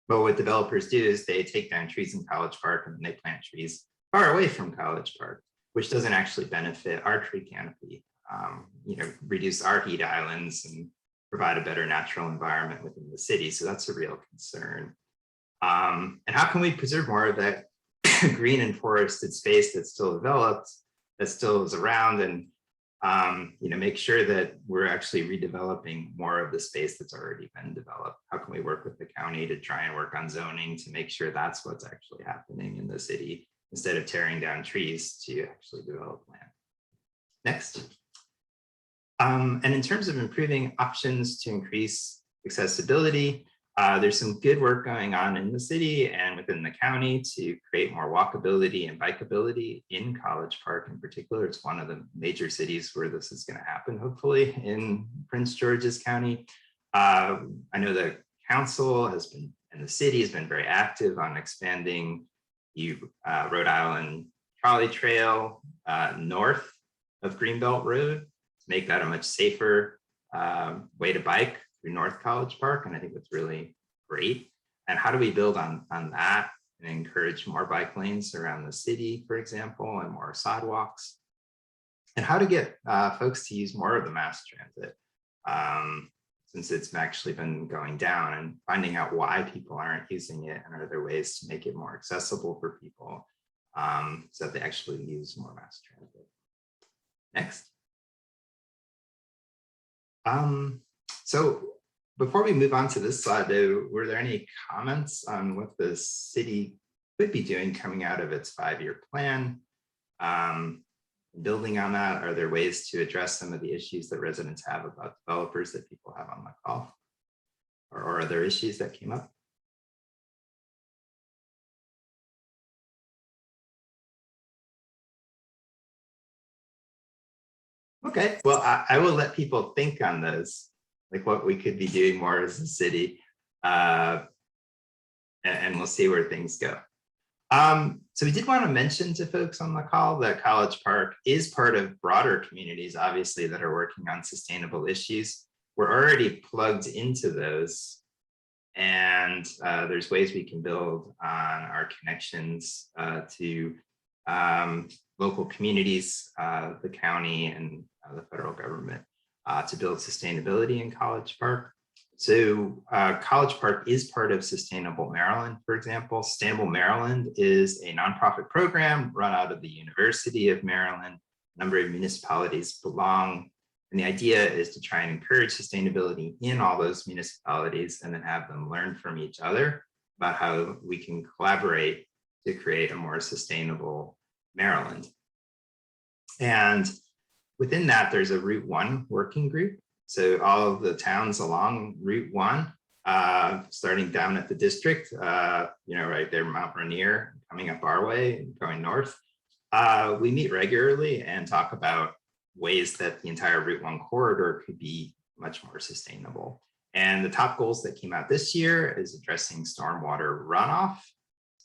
But what developers do is they take down trees in College Park and they plant trees far away from College Park, which doesn't actually benefit our tree canopy, reduce our heat islands and provide a better natural environment within the city. So that's a real concern. And how can we preserve more of that green and forested space that's still developed, that still is around, and make sure that we're actually redeveloping more of the space that's already been developed? How can we work with the county to try and work on zoning to make sure that's what's actually happening in the city instead of tearing down trees to actually develop land? Next. And in terms of improving options to increase accessibility, there's some good work going on in the city and within the county to create more walkability and bikeability in College Park in particular. It's one of the major cities where this is going to happen, hopefully, in Prince George's County. I know the council has been, and the city has been very active on expanding the Rhode Island Trolley Trail north of Greenbelt Road to make that a much safer way to bike through North College Park, and I think that's really great. And how do we build on that and encourage more bike lanes around the city, for example, and more sidewalks? And how to get folks to use more of the mass transit, since it's actually been going down, and finding out why people aren't using it and are there ways to make it more accessible for people so that they actually use more mass transit. Next. So before we move on to this slide, though, were there any comments on what the city could be doing coming out of its 5-year plan? Building on that, are there ways to address some of the issues that residents have about developers that people have on the call? Or are there issues that came up? Okay, well, I will let people think on those, like what we could be doing more as a city, and we'll see where things go. So we did want to mention to folks on the call that College Park is part of broader communities, obviously, that are working on sustainable issues. We're already plugged into those, and there's ways we can build on our connections to local communities, the county, and the federal government to build sustainability in College Park. So College Park is part of Sustainable Maryland, for example. Sustainable Maryland is a nonprofit program run out of the University of Maryland. A number of municipalities belong. And the idea is to try and encourage sustainability in all those municipalities and then have them learn from each other about how we can collaborate to create a more sustainable Maryland. And within that, there's a Route 1 working group. So all of the towns along Route 1, starting down at the district, right there, Mount Rainier, coming up our way and going north, we meet regularly and talk about ways that the entire Route 1 corridor could be much more sustainable. And the top goals that came out this year is addressing stormwater runoff.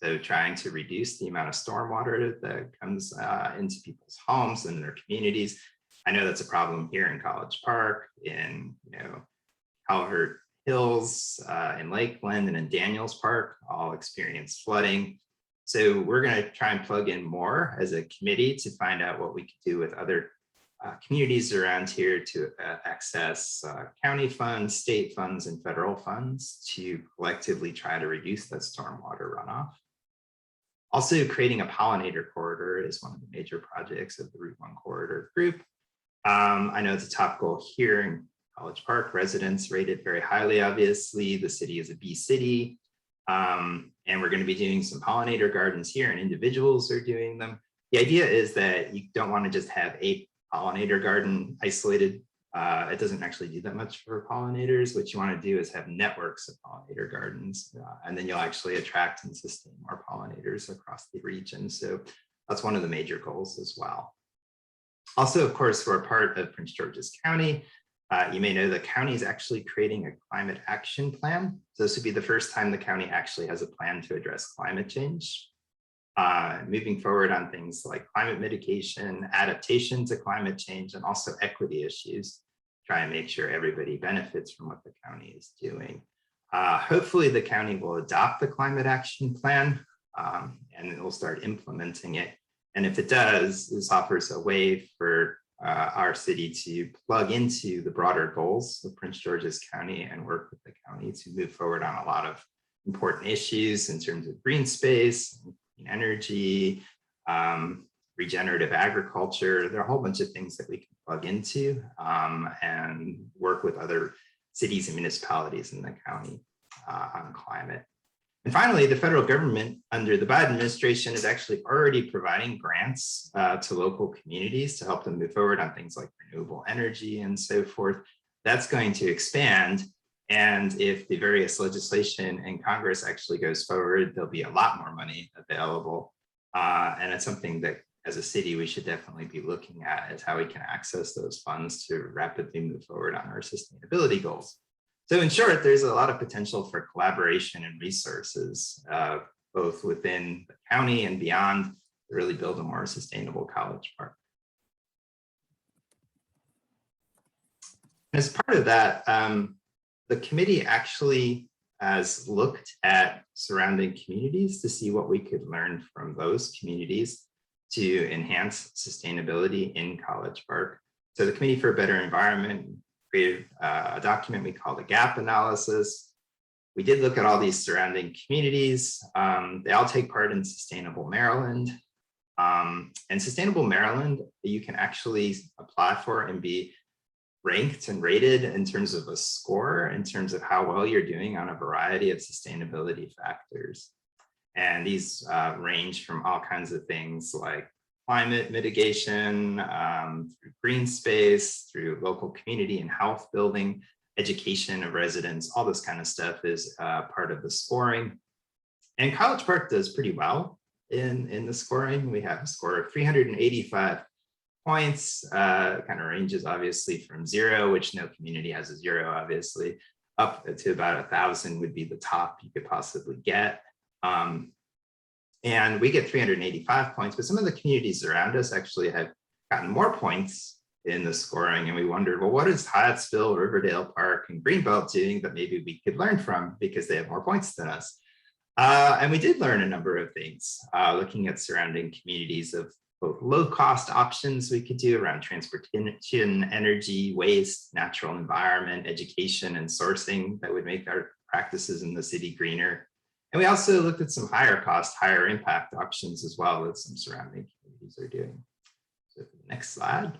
So trying to reduce the amount of stormwater that comes into people's homes and their communities, I know that's a problem here in College Park, in Calvert Hills, in Lakeland, and in Daniels Park, all experience flooding. So we're going to try and plug in more as a committee to find out what we could do with other communities around here to access county funds, state funds, and federal funds to collectively try to reduce that stormwater runoff. Also, creating a pollinator corridor is one of the major projects of the Route 1 corridor group. I know it's a top goal here in College Park. Residents rate it very highly, obviously. The city is a bee city. And we're going to be doing some pollinator gardens here, and individuals are doing them. The idea is that you don't want to just have a pollinator garden isolated. It doesn't actually do that much for pollinators. What you want to do is have networks of pollinator gardens, and then you'll actually attract and sustain more pollinators across the region. So that's one of the major goals as well. Also, of course, we're part of Prince George's County. You may know the county is actually creating a climate action plan. So this would be the first time the county actually has a plan to address climate change. Moving forward on things like climate mitigation, adaptation to climate change, and also equity issues, try and make sure everybody benefits from what the county is doing. Hopefully the county will adopt the climate action plan and it will start implementing it. And if it does, this offers a way for our city to plug into the broader goals of Prince George's County and work with the county to move forward on a lot of important issues in terms of green space, energy, regenerative agriculture. There are a whole bunch of things that we can plug into and work with other cities and municipalities in the county on climate. And finally, the federal government under the Biden administration is actually already providing grants to local communities to help them move forward on things like renewable energy and so forth. That's going to expand. And if the various legislation in Congress actually goes forward, there'll be a lot more money available. And it's something that as a city, we should definitely be looking at is how we can access those funds to rapidly move forward on our sustainability goals. So in short, there's a lot of potential for collaboration and resources, both within the county and beyond, to really build a more sustainable College Park. As part of that, the committee actually has looked at surrounding communities to see what we could learn from those communities to enhance sustainability in College Park. So the Committee for a Better Environment created a document we call the gap analysis. We did look at all these surrounding communities. They all take part in Sustainable Maryland. And Sustainable Maryland, you can actually apply for and be ranked and rated in terms of a score, in terms of how well you're doing on a variety of sustainability factors. And these range from all kinds of things like climate mitigation, through green space, through local community and health building, education of residents, all this kind of stuff is part of the scoring. And College Park does pretty well in the scoring. We have a score of 385 points, kind of ranges obviously from 0, which no community has a 0, obviously, up to about 1,000 would be the top you could possibly get. And we get 385 points, but some of the communities around us actually have gotten more points in the scoring. And we wondered, well, what is Hyattsville, Riverdale Park, and Greenbelt doing that maybe we could learn from because they have more points than us? And we did learn a number of things, looking at surrounding communities of both low-cost options we could do around transportation, energy, waste, natural environment, education, and sourcing that would make our practices in the city greener. And we also looked at some higher cost, higher impact options as well that some surrounding communities are doing. So the next slide.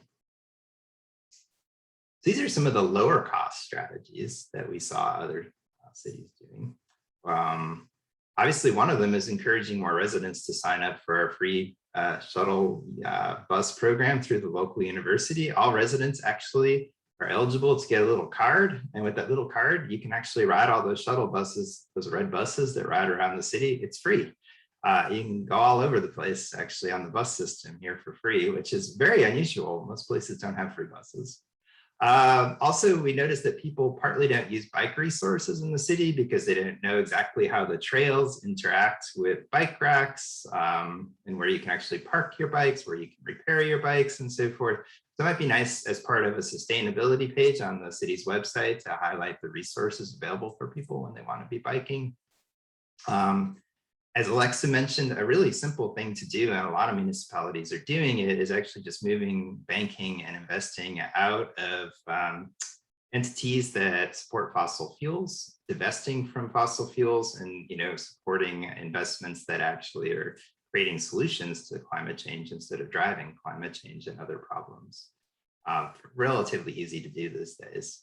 These are some of the lower cost strategies that we saw other cities doing. Obviously, one of them is encouraging more residents to sign up for our free shuttle bus program through the local university. All residents actually are eligible to get a little card. And with that little card, you can actually ride all those shuttle buses, those red buses that ride around the city. It's free. You can go all over the place actually on the bus system here for free, which is very unusual. Most places don't have free buses. Also, we noticed that people partly don't use bike resources in the city because they don't know exactly how the trails interact with bike racks, and where you can actually park your bikes, where you can repair your bikes and so forth. So it might be nice as part of a sustainability page on the city's website to highlight the resources available for people when they want to be biking. As Alexa mentioned, a really simple thing to do, and a lot of municipalities are doing it, is actually just moving banking and investing out of entities that support fossil fuels, divesting from fossil fuels, and supporting investments that actually are creating solutions to climate change instead of driving climate change and other problems. Relatively easy to do these days.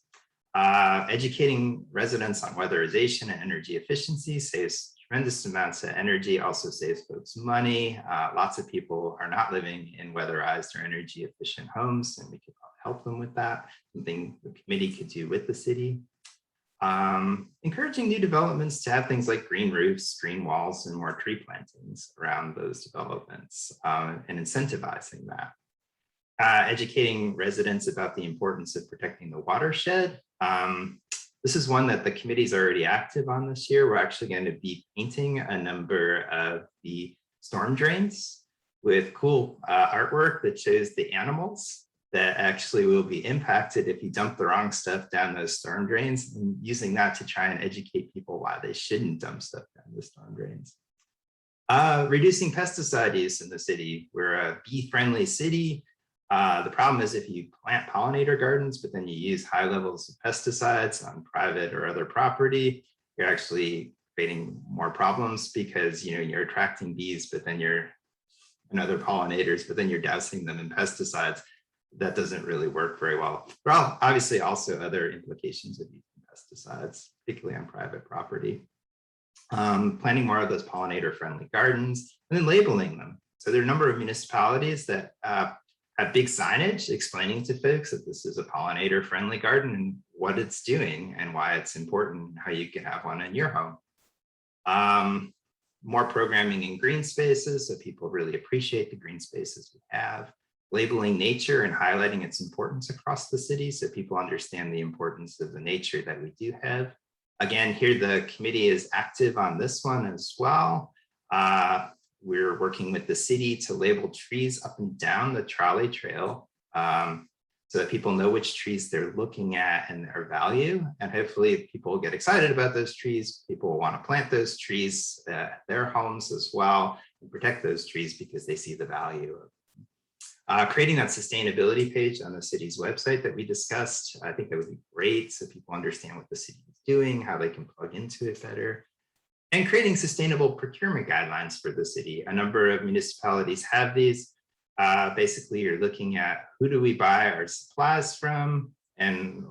Educating residents on weatherization and energy efficiency saves tremendous amounts of energy, also saves folks money. Lots of people are not living in weatherized or energy efficient homes, and we could help them with that, something the committee could do with the city. Encouraging new developments to have things like green roofs, green walls, and more tree plantings around those developments, and incentivizing that. Educating residents about the importance of protecting the watershed. This is one that the committee is already active on this year. We're actually going to be painting a number of the storm drains with cool artwork that shows the animals that actually will be impacted if you dump the wrong stuff down those storm drains, and using that to try and educate people why they shouldn't dump stuff down the storm drains. Reducing pesticide use in the city. We're a bee-friendly city. The problem is if you plant pollinator gardens, but then you use high levels of pesticides on private or other property, you're actually creating more problems because you're attracting bees, but then and other pollinators, but then you're dousing them in pesticides. That doesn't really work very well. There are obviously also other implications of using pesticides, particularly on private property. Planting more of those pollinator-friendly gardens, and then labeling them. So there are a number of municipalities that have big signage explaining to folks that this is a pollinator-friendly garden and what it's doing and why it's important and how you can have one in your home. More programming in green spaces so people really appreciate the green spaces we have. Labeling nature and highlighting its importance across the city so people understand the importance of the nature that we do have. Again, here the committee is active on this one as well. We're working with the city to label trees up and down the trolley trail so that people know which trees they're looking at and their value. And hopefully people will get excited about those trees. People will want to plant those trees at their homes as well and protect those trees because they see the value of creating that sustainability page on the city's website that we discussed. I think that would be great so people understand what the city is doing, how they can plug into it better. And creating sustainable procurement guidelines for the city. A number of municipalities have these. Basically, you're looking at who do we buy our supplies from, and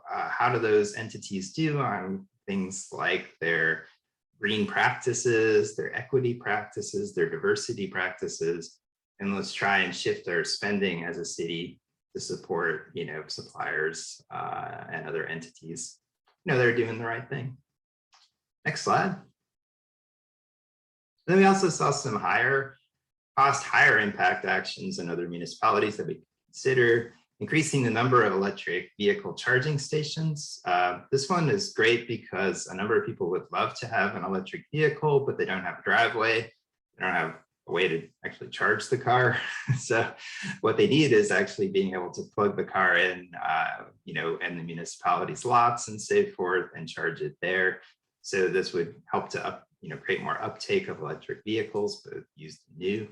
how do those entities do on things like their green practices, their equity practices, their diversity practices, and let's try and shift our spending as a city to support suppliers and other entities. They're doing the right thing. Next slide. Then we also saw some higher cost, higher impact actions in other municipalities that we could consider. Increasing the number of electric vehicle charging stations. This one is great because a number of people would love to have an electric vehicle, but they don't have a driveway. They don't have a way to actually charge the car. So what they need is actually being able to plug the car in, in the municipality's lots and so forth and charge it there. So this would help to create more uptake of electric vehicles, both used and new.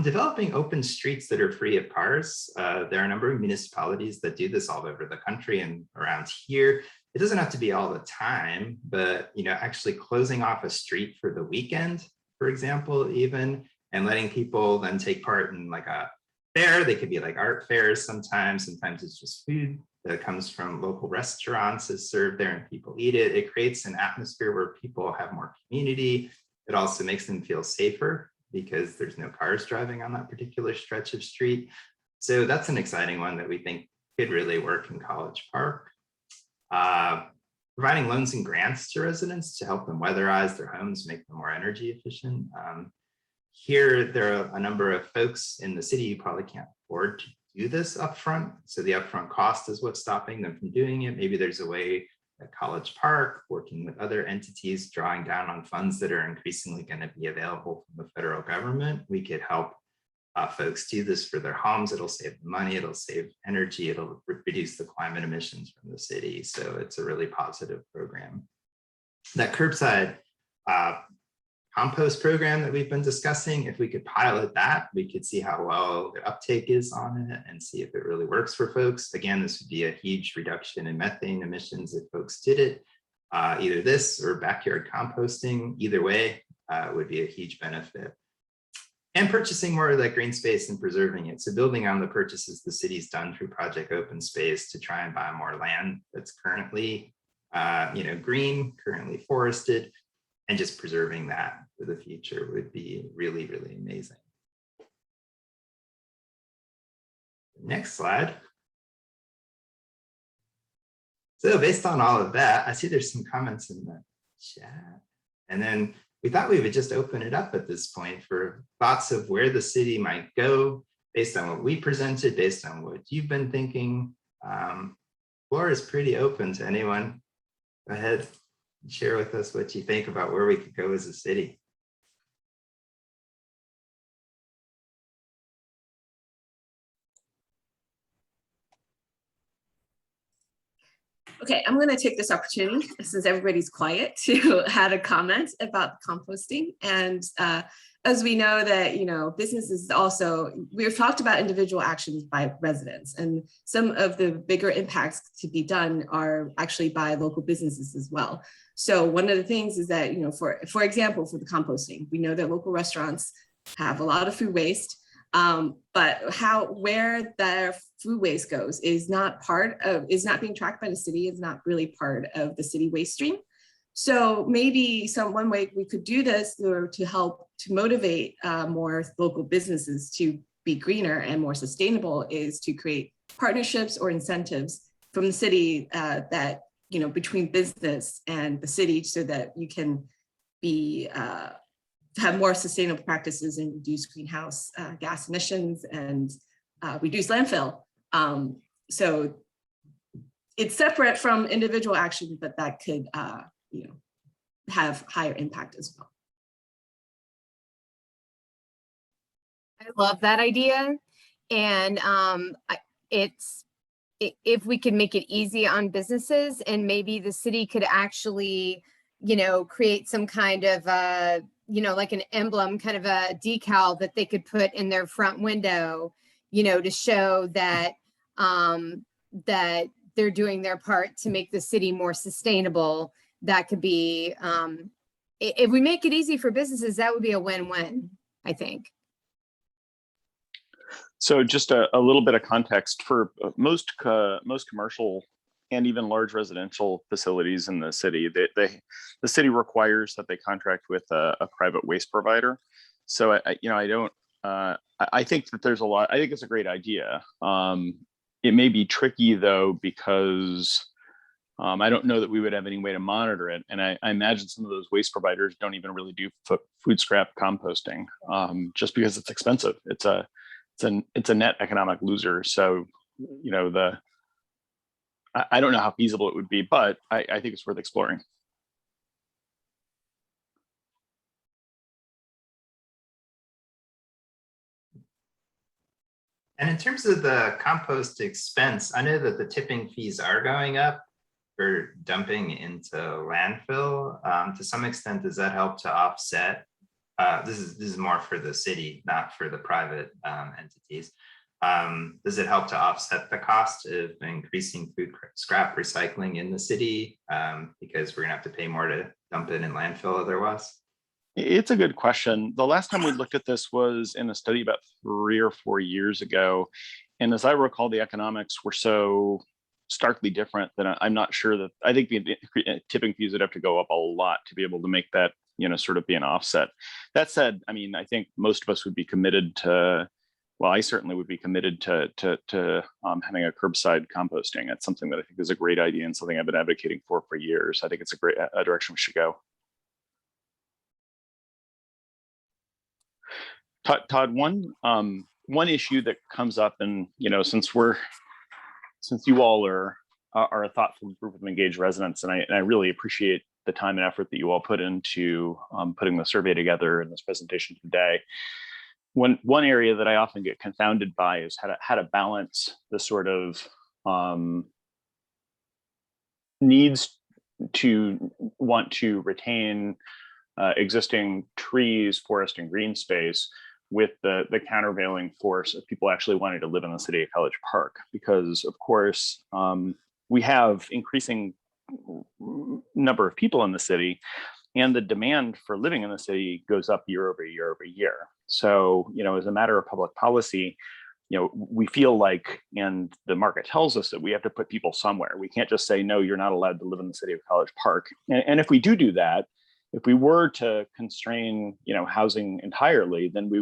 Developing open streets that are free of cars. There are a number of municipalities that do this all over the country and around here. It doesn't have to be all the time, but actually closing off a street for the weekend, for example, even, and letting people then take part in like a fair. They could be like art fairs sometimes. Sometimes it's just food that comes from local restaurants is served there and people eat it. It creates an atmosphere where people have more community. It also makes them feel safer because there's no cars driving on that particular stretch of street. So that's an exciting one that we think could really work in College Park. Providing loans and grants to residents to help them weatherize their homes, make them more energy efficient. Here, there are a number of folks in the city who probably can't afford do this upfront. So the upfront cost is what's stopping them from doing it. Maybe there's a way at College Park, working with other entities, drawing down on funds that are increasingly going to be available from the federal government. We could help folks do this for their homes. It'll save money, it'll save energy, it'll reduce the climate emissions from the city. So it's a really positive program. That curbside compost program that we've been discussing, if we could pilot that, we could see how well the uptake is on it and see if it really works for folks. Again, this would be a huge reduction in methane emissions if folks did it. Either this or backyard composting, either way, would be a huge benefit. And purchasing more of that green space and preserving it. So building on the purchases the city's done through Project Open Space to try and buy more land that's currently green, currently forested, and just preserving that for the future would be really, really amazing. Next slide. So based on all of that, I see there's some comments in the chat. And then we thought we would just open it up at this point for thoughts of where the city might go based on what we presented, based on what you've been thinking. Floor is pretty open to anyone. Go ahead and share with us what you think about where we could go as a city. Okay, I'm going to take this opportunity, since everybody's quiet, to add a comment about composting. And as we know that, businesses also, we've talked about individual actions by residents, and some of the bigger impacts to be done are actually by local businesses as well. So one of the things is that, for example, for the composting, we know that local restaurants have a lot of food waste. But where their food waste goes is not being tracked by the city, is not really part of the city waste stream. So maybe one way we could do this or to help to motivate more local businesses to be greener and more sustainable is to create partnerships or incentives from the city that, between business and the city, so that you can be have more sustainable practices and reduce greenhouse gas emissions and reduce landfill. So it's separate from individual action, but that could have higher impact as well. I love that idea. And if we could make it easy on businesses, and maybe the city could actually, create some kind of like an emblem, kind of a decal that they could put in their front window, to show that that they're doing their part to make the city more sustainable. That could be, if we make it easy for businesses, that would be a win-win, I think. So just a little bit of context for most commercial and even large residential facilities in the city, the city requires that they contract with a private waste provider. So I think that there's a lot. I think it's a great idea. It may be tricky though, because I don't know that we would have any way to monitor it. And I imagine some of those waste providers don't even really do food scrap composting, just because it's expensive. It's a net economic loser. So, I don't know how feasible it would be, but I think it's worth exploring. And in terms of the compost expense, I know that the tipping fees are going up for dumping into landfill. To some extent, does that help to offset? This is more for the city, not for the private entities. Does it help to offset the cost of increasing food scrap recycling in the city? Because we're gonna have to pay more to dump it in landfill otherwise? It's a good question. The last time we looked at this was in a study about 3 or 4 years ago. And as I recall, the economics were so starkly different that I'm not sure that, I think the tipping fees would have to go up a lot to be able to make that, sort of be an offset. That said, I think most of us would be committed to, well, I certainly would be committed to having a curbside composting. That's something that I think is a great idea and something I've been advocating for years. I think it's a great direction we should go. Todd, one one issue that comes up, and since you all are a thoughtful group of engaged residents, and I really appreciate the time and effort that you all put into putting the survey together in this presentation today. One area that I often get confounded by is how to balance the sort of needs to want to retain existing trees, forest, and green space with the countervailing force of people actually wanting to live in the city of College Park. Because of course, we have increasing number of people in the city, and the demand for living in the city goes up year over year over year. So, as a matter of public policy, we feel like, and the market tells us, that we have to put people somewhere. We can't just say, no, you're not allowed to live in the city of College Park. And if we do that, if we were to constrain, housing entirely, then we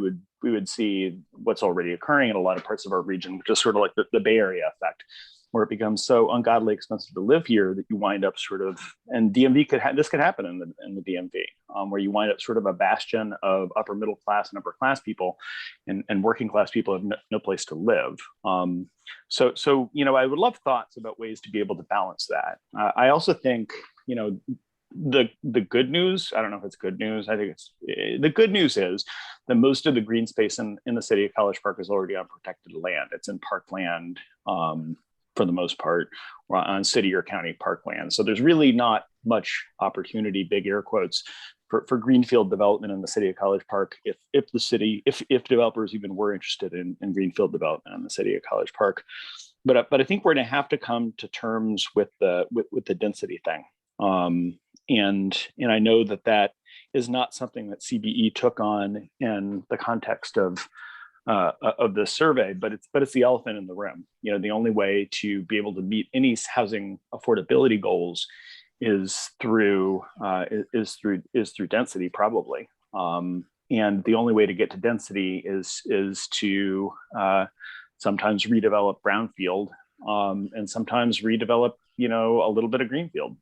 would see what's already occurring in a lot of parts of our region, which is sort of like the Bay Area effect, where it becomes so ungodly expensive to live here that you wind up sort of, and DMV this could happen in the DMV, where you wind up sort of a bastion of upper middle class and upper class people, and working class people have no place to live. So I would love thoughts about ways to be able to balance that. I also think, the good news, I don't know if it's good news, I think the good news is that most of the green space in the city of College Park is already on protected land. It's in parkland, for the most part, on city or county parkland. So there's really not much opportunity, big air quotes, for greenfield development in the city of College Park if developers even were interested in greenfield development in the city of College Park. But I think we're going to have to come to terms with the density thing. And I know that is not something that CBE took on in the context of this survey, but it's the elephant in the room. The only way to be able to meet any housing affordability goals is through density, probably. And the only way to get to density is to sometimes redevelop brownfield, and sometimes redevelop a little bit of greenfield.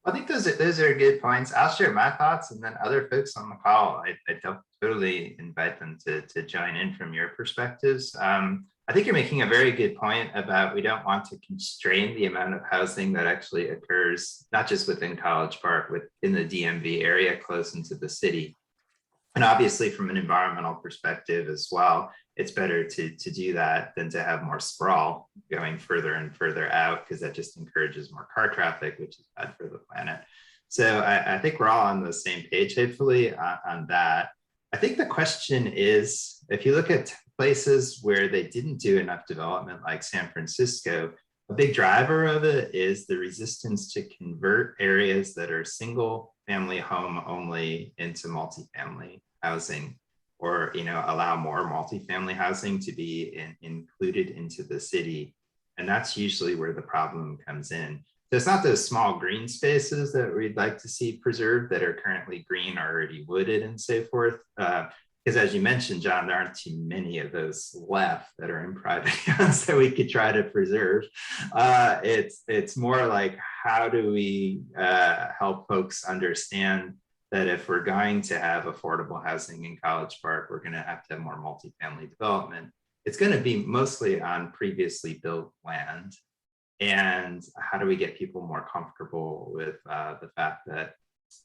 I think those are good points. I'll share my thoughts, and then other folks on the call, I totally invite them to join in from your perspectives. I think you're making a very good point about we don't want to constrain the amount of housing that actually occurs, not just within College Park, within the DMV area close into the city. And obviously from an environmental perspective as well, it's better to do that than to have more sprawl going further and further out, because that just encourages more car traffic, which is bad for the planet. So I think we're all on the same page, hopefully, on that. I think the question is, if you look at places where they didn't do enough development, like San Francisco, a big driver of it is the resistance to convert areas that are single family home only into multifamily housing, or allow more multifamily housing to be included into the city. And that's usually where the problem comes in. So it's not those small green spaces that we'd like to see preserved that are currently green, already wooded and so forth. Because as you mentioned, John, there aren't too many of those left that are in private hands that we could try to preserve. It's more like, how do we help folks understand that if we're going to have affordable housing in College Park, we're going to have more multifamily development. It's going to be mostly on previously built land. And how do we get people more comfortable with the fact that,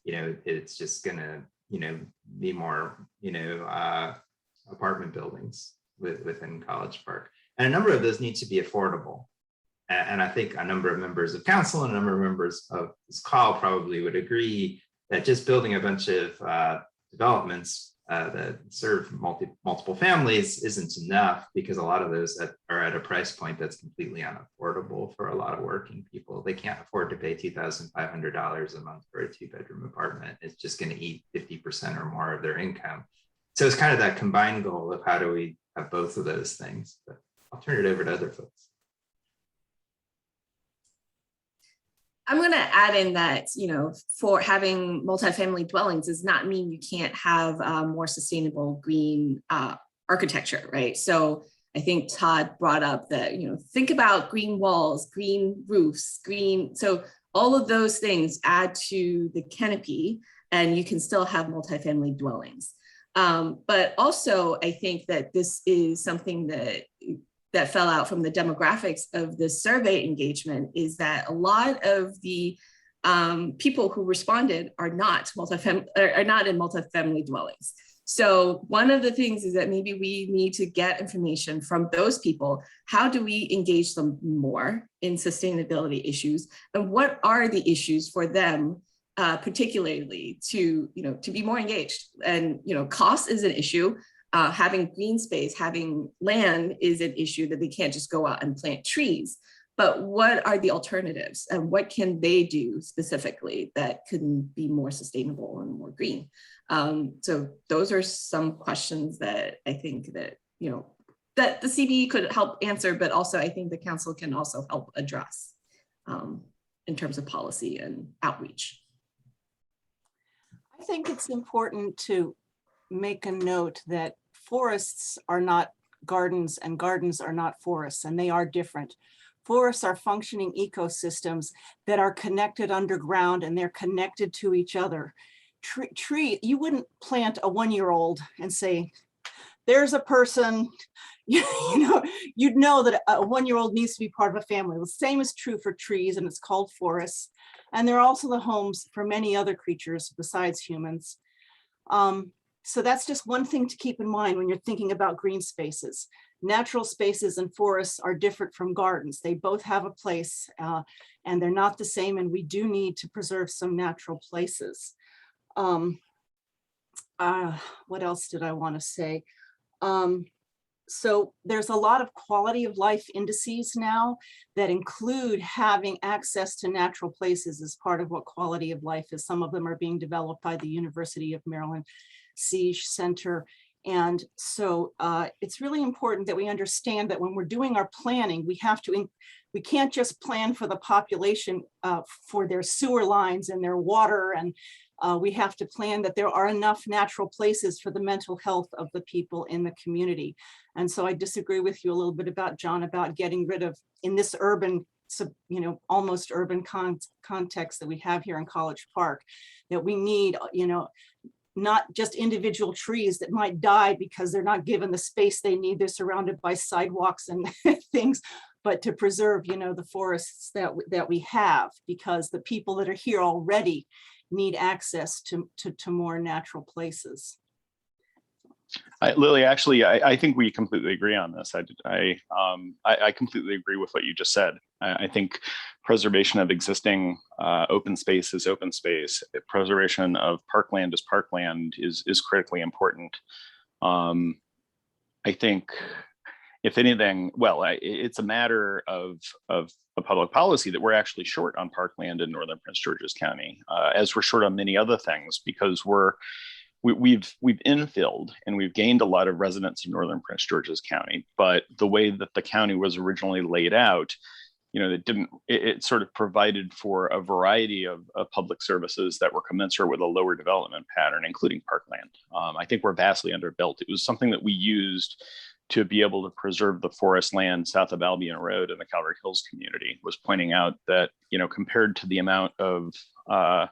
it's just going to, be more, apartment buildings within College Park. And a number of those need to be affordable. And I think a number of members of council and a number of members of this call probably would agree that just building a bunch of developments that serve multiple families isn't enough, because a lot of those are at a price point that's completely unaffordable for a lot of working people. They can't afford to pay $2,500 a month for a 2-bedroom apartment. It's just going to eat 50% or more of their income. So it's kind of that combined goal of how do we have both of those things. But I'll turn it over to other folks. I'm going to add in that, for having multifamily dwellings does not mean you can't have more sustainable green architecture, right? So I think Todd brought up that, think about green walls, green roofs, so all of those things add to the canopy, and you can still have multifamily dwellings. But also, I think that this is something that fell out from the demographics of this survey engagement, is that a lot of the people who responded are not in multifamily dwellings. So one of the things is that maybe we need to get information from those people. How do we engage them more in sustainability issues? And what are the issues for them, particularly to be more engaged? And cost is an issue. Having green space, having land is an issue, that they can't just go out and plant trees. But what are the alternatives, and what can they do specifically that can be more sustainable and more green? So those are some questions that I think that, that the CBE could help answer, but also I think the council can also help address in terms of policy and outreach. I think it's important to make a note that forests are not gardens and gardens are not forests, and they are different. Forests are functioning ecosystems that are connected underground, and they're connected to each other. You wouldn't plant a 1-year-old and say, there's a person, you'd know that a 1-year-old needs to be part of a family. The same is true for trees, and it's called forests. And they're also the homes for many other creatures besides humans. So that's just one thing to keep in mind when you're thinking about green spaces. Natural spaces and forests are different from gardens. They both have a place, and they're not the same, and we do need to preserve some natural places. What else did I want to say? So there's a lot of quality of life indices now that include having access to natural places as part of what quality of life is. Some of them are being developed by the University of Maryland Siege Center. And so it's really important that we understand that when we're doing our planning, we can't just plan for the population for their sewer lines and their water, and we have to plan that there are enough natural places for the mental health of the people in the community. And so I disagree with you a little bit about, John, about getting rid of, in this urban, almost urban context that we have here in College Park, that we need, not just individual trees that might die because they're not given the space they need. They're surrounded by sidewalks and things, but to preserve, the forests that we have, because the people that are here already need access to more natural places. Lily, actually, I think we completely agree on this. I completely agree with what you just said. I think preservation of existing open space is open space. Preservation of parkland is parkland is critically important. I think, if anything, well, it's a matter of a public policy that we're actually short on parkland in northern Prince George's County, as we're short on many other things, because we've infilled and we've gained a lot of residents in northern Prince George's County, but the way that the county was originally laid out, it sort of provided for a variety of public services that were commensurate with a lower development pattern, including parkland. I think we're vastly underbuilt. It was something that we used to be able to preserve the forest land south of Albion Road in the Calvary Hills community, was pointing out that, compared to the amount of, on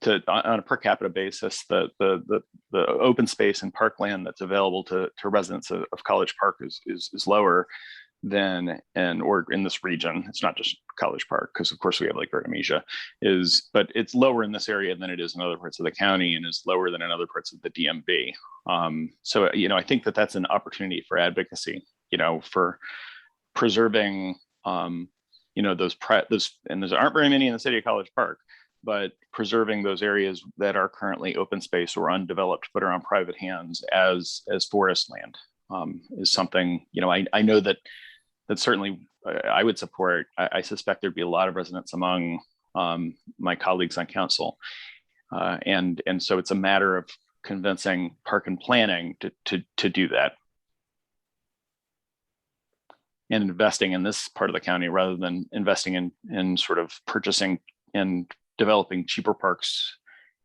a per capita basis, the open space and parkland that's available to residents of College Park is lower than, or in this region. It's not just College Park, because of course we have like Artemisia, but it's lower in this area than it is in other parts of the county, and is lower than in other parts of the DMV. So I think that that's an opportunity for advocacy, for preserving, those, and there aren't very many in the city of College Park, but preserving those areas that are currently open space or undeveloped but are on private hands as forest land is something, I know that certainly I would support. I suspect there'd be a lot of residents among my colleagues on council. And so it's a matter of convincing Park and Planning to do that, and investing in this part of the county rather than investing in sort of purchasing and developing cheaper parks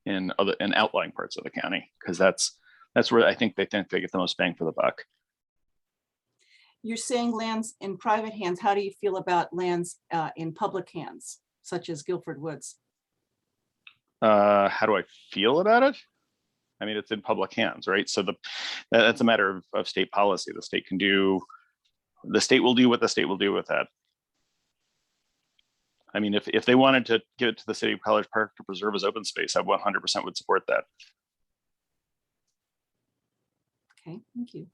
in outlying parts of the county, because that's where I think they get the most bang for the buck. You're saying lands in private hands. How do you feel about lands in public hands, such as Guilford Woods? How do I feel about it? I mean, it's in public hands, right? So that's a matter of state policy. The state will do what the state will do with that. I mean, if they wanted to give it to the city of College Park to preserve as open space, I 100% would support that. Okay, thank you.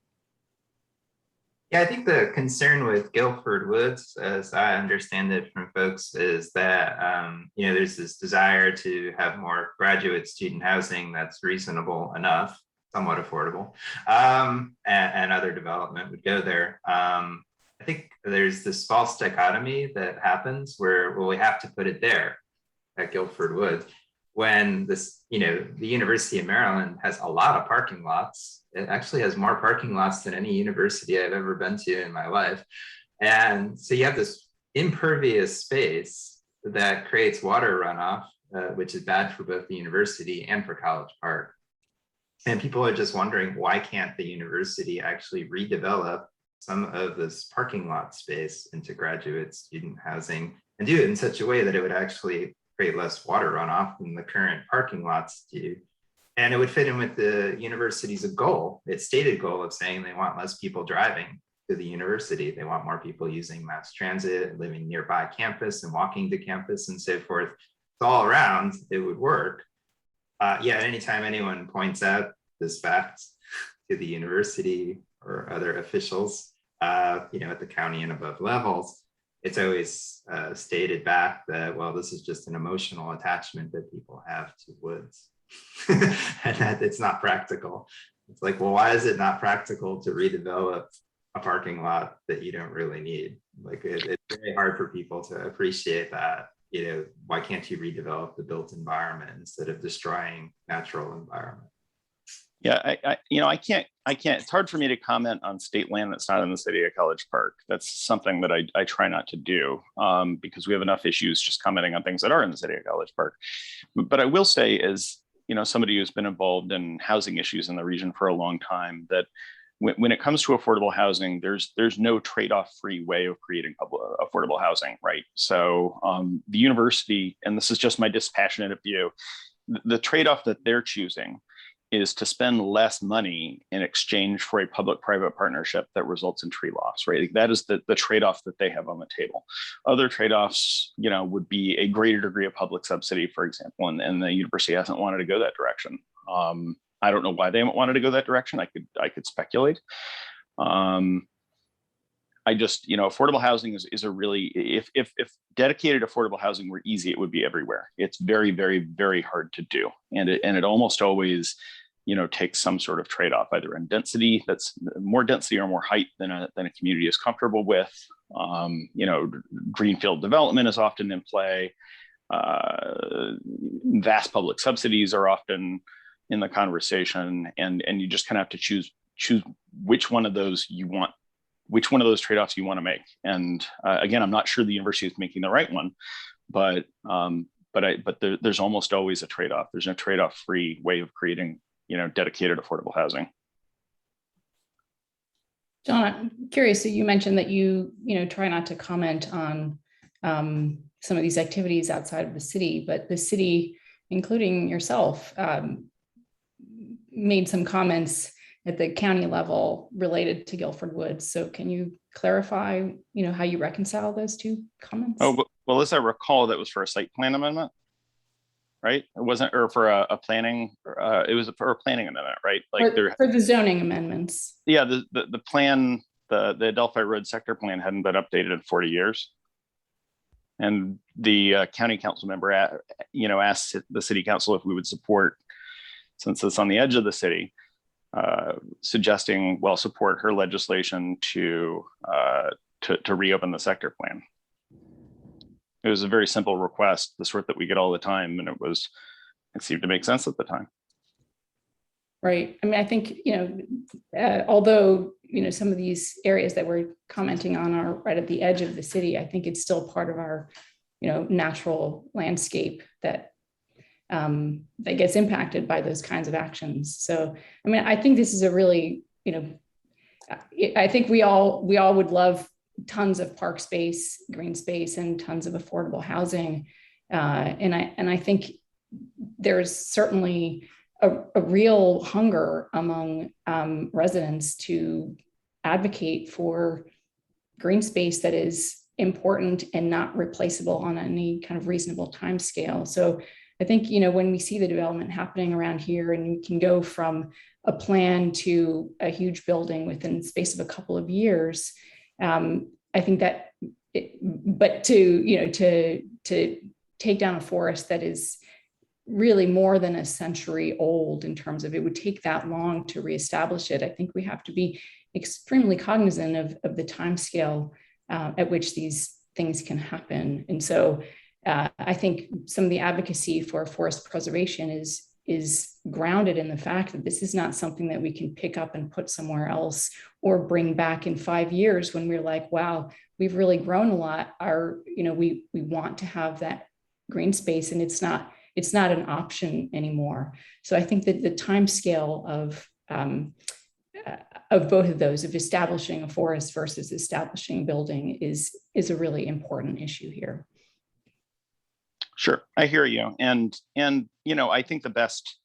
Yeah, I think the concern with Guilford Woods, as I understand it from folks, is that there's this desire to have more graduate student housing that's reasonable enough, somewhat affordable, and other development would go there. I think there's this false dichotomy that happens where, well, we have to put it there at Guilford Woods, when this, the University of Maryland has a lot of parking lots. It actually has more parking lots than any university I've ever been to in my life. And so you have this impervious space that creates water runoff, which is bad for both the university and for College Park. And people are just wondering, why can't the university actually redevelop some of this parking lot space into graduate student housing and do it in such a way that it would actually create less water runoff than the current parking lots do? And it would fit in with the university's goal, its stated goal of saying they want less people driving to the university. They want more people using mass transit, living nearby campus and walking to campus and so forth. So all around, it would work. Anytime anyone points out this fact to the university or other officials, at the county and above levels, it's always stated back that, well, this is just an emotional attachment that people have to woods. And that it's not practical. It's like, well, why is it not practical to redevelop a parking lot that you don't really need? Like, it's very hard for people to appreciate that. Why can't you redevelop the built environment instead of destroying natural environment? Yeah, I can't, it's hard for me to comment on state land that's not in the city of College Park. That's something that I try not to do because we have enough issues just commenting on things that are in the city of College Park. But I will say, as somebody who's been involved in housing issues in the region for a long time, that when it comes to affordable housing, there's no trade-off free way of creating affordable housing, right? So the university, and this is just my dispassionate view, the trade-off that they're choosing is to spend less money in exchange for a public-private partnership that results in tree loss, right? Like that is the trade-off that they have on the table. Other trade-offs, would be a greater degree of public subsidy, for example, and the university hasn't wanted to go that direction. I don't know why they haven't wanted to go that direction. I could speculate. Affordable housing is a really, if dedicated affordable housing were easy, it would be everywhere. It's very, very, very hard to do. And it almost always, takes some sort of trade-off, either in density, that's more density or more height than a community is comfortable with. Greenfield development is often in play. Vast public subsidies are often in the conversation, and you just kind of have to choose which one of those you want, which one of those trade-offs you want to make. And again, I'm not sure the university is making the right one, but there's almost always a trade-off. There's no trade-off free way of creating, dedicated affordable housing. John, I'm curious. So you mentioned that you try not to comment on some of these activities outside of the city, but the city, including yourself, made some comments at the county level related to Guilford Woods. So can you clarify, how you reconcile those two comments? Oh, well, as I recall, that was for a site plan amendment, right? It wasn't, or for a planning, it was for a planning amendment, right? Like for the zoning amendments. Yeah, the plan, the Adelphi Road sector plan hadn't been updated in 40 years. And the county council member, asked the city council if we would support, since it's on the edge of the city, suggesting, support her legislation to reopen the sector plan. It was a very simple request, the sort that we get all the time, and it seemed to make sense at the time. Right. I mean, I think, although, some of these areas that we're commenting on are right at the edge of the city, I think it's still part of our, natural landscape that gets impacted by those kinds of actions. So, I mean, I think this is a really, I think we all would love tons of park space, green space, and tons of affordable housing. And I think there's certainly a real hunger among residents to advocate for green space that is important and not replaceable on any kind of reasonable time scale. So I think, when we see the development happening around here and you can go from a plan to a huge building within the space of a couple of years, I think that, but to take down a forest that is really more than a century old in terms of it would take that long to reestablish it. I think we have to be extremely cognizant of the time scale at which these things can happen. And so I think some of the advocacy for forest preservation is grounded in the fact that this is not something that we can pick up and put somewhere else or bring back in 5 years when we're like, wow, we've really grown a lot. We want to have that green space, and it's not an option anymore. So I think that the time scale of both of those, of establishing a forest versus establishing a building, is a really important issue here. Sure, I hear you. And I think the best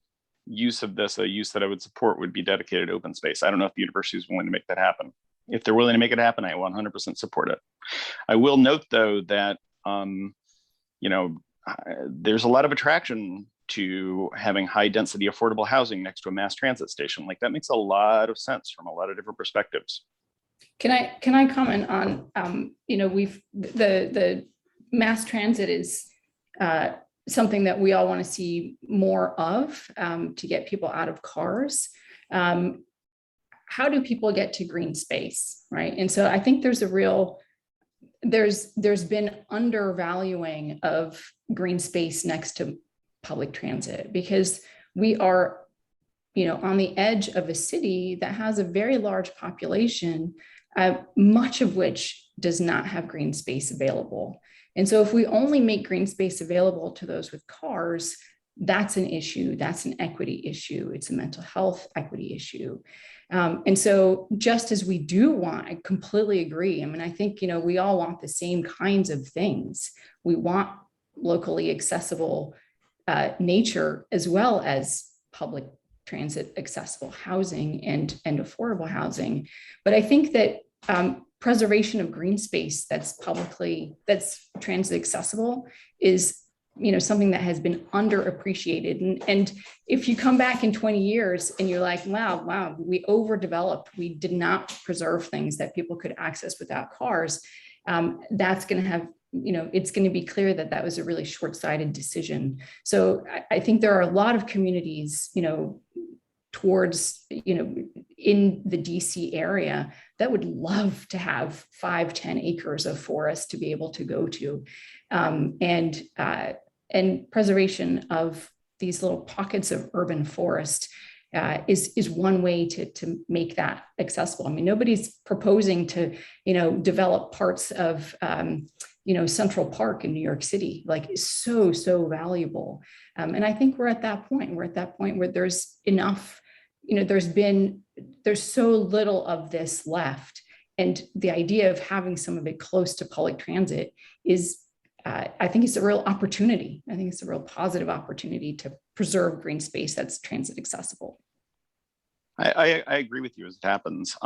use of this, a use that I would support, would be dedicated open space. I don't know if the university is willing to make that happen. If they're willing to make it happen, I 100% support it. I will note, though, that there's a lot of attraction to having high density affordable housing next to a mass transit station. Like, that makes a lot of sense from a lot of different perspectives. Can I comment on the mass transit is something that we all want to see more of to get people out of cars. How do people get to green space, right? And so I think there's been undervaluing of green space next to public transit, because we are, on the edge of a city that has a very large population, much of which does not have green space available. And so if we only make green space available to those with cars, that's an issue. That's an equity issue. It's a mental health equity issue. And so just as we do want, I completely agree. I mean, I think, we all want the same kinds of things. We want locally accessible nature, as well as public transit accessible housing and affordable housing. But I think that preservation of green space that's transit accessible is something that has been underappreciated. And if you come back in 20 years and you're like, wow, we overdeveloped, we did not preserve things that people could access without cars, that's going to have, it's going to be clear that that was a really short-sighted decision. So I think there are a lot of communities, towards, in the DC area that would love to have 5-10 acres of forest to be able to go to. And preservation of these little pockets of urban forest is one way to make that accessible. I mean, nobody's proposing to, develop parts of, Central Park in New York City, like, is so valuable. And I think we're at that point. We're at that point where there's enough, there's so little of this left. And the idea of having some of it close to public transit is, I think it's a real opportunity. I think it's a real positive opportunity to preserve green space that's transit accessible. I agree with you as it happens.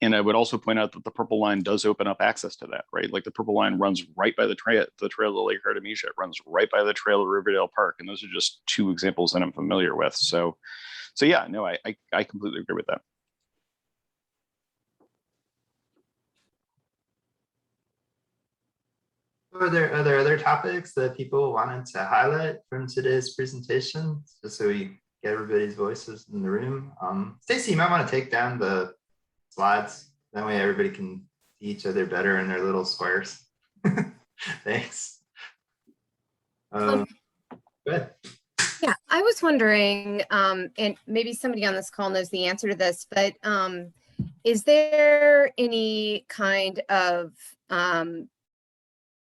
And I would also point out that the Purple Line does open up access to that, right? Like, the Purple Line runs right by the trail of Lake Artemisia. It runs right by the trail of Riverdale Park. And those are just two examples that I'm familiar with. So yeah, no, I completely agree with that. Are there other topics that people wanted to highlight from today's presentation, just so we get everybody's voices in the room? Stacy, you might want to take down the slides. That way everybody can see each other better in their little squares. Thanks. Good. Yeah, I was wondering, and maybe somebody on this call knows the answer to this, but is there any kind of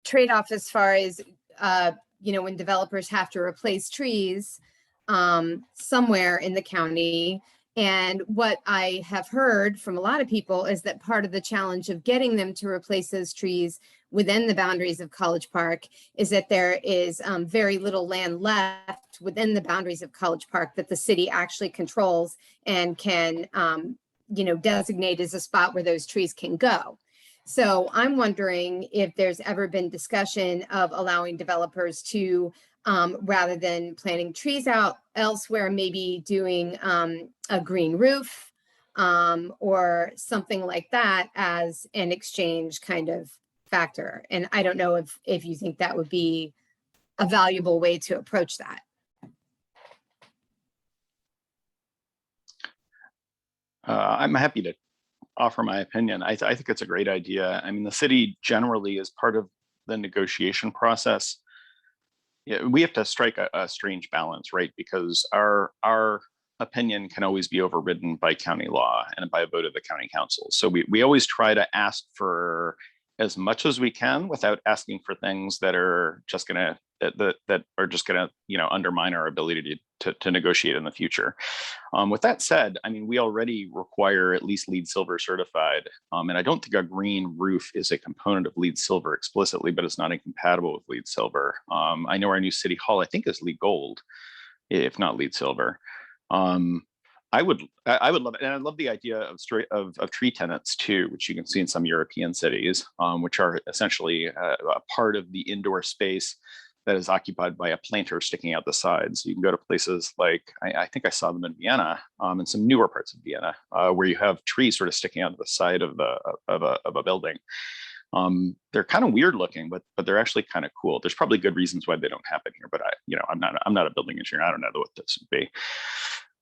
trade-off as far as, when developers have to replace trees somewhere in the county, And what I have heard from a lot of people is that part of the challenge of getting them to replace those trees within the boundaries of College Park is that there is very little land left within the boundaries of College Park that the city actually controls and can, designate as a spot where those trees can go. So I'm wondering if there's ever been discussion of allowing developers to, rather than planting trees out elsewhere, maybe doing a green roof or something like that as an exchange kind of factor. And I don't know if you think that would be a valuable way to approach that. I'm happy to offer my opinion. I think it's a great idea. I mean, the city generally is part of the negotiation process. Yeah, we have to strike a strange balance, right? Because our opinion can always be overridden by county law and by a vote of the county council. So we always try to ask for as much as we can without asking for things that are just gonna undermine our ability to negotiate in the future. With that said, I mean, we already require at least LEED Silver certified, and I don't think a green roof is a component of LEED Silver explicitly, but it's not incompatible with LEED Silver. I know our new city hall, I think, is LEED Gold, if not LEED Silver. I would love it, and I love the idea of tree tenants too, which you can see in some European cities, which are essentially a part of the indoor space that is occupied by a planter sticking out the sides. So you can go to places like, I think I saw them in Vienna, in some newer parts of Vienna, where you have trees sort of sticking out of the side of a building. They're kind of weird looking, but they're actually kind of cool. There's probably good reasons why they don't happen here, but I'm not a building engineer. I don't know what this would be.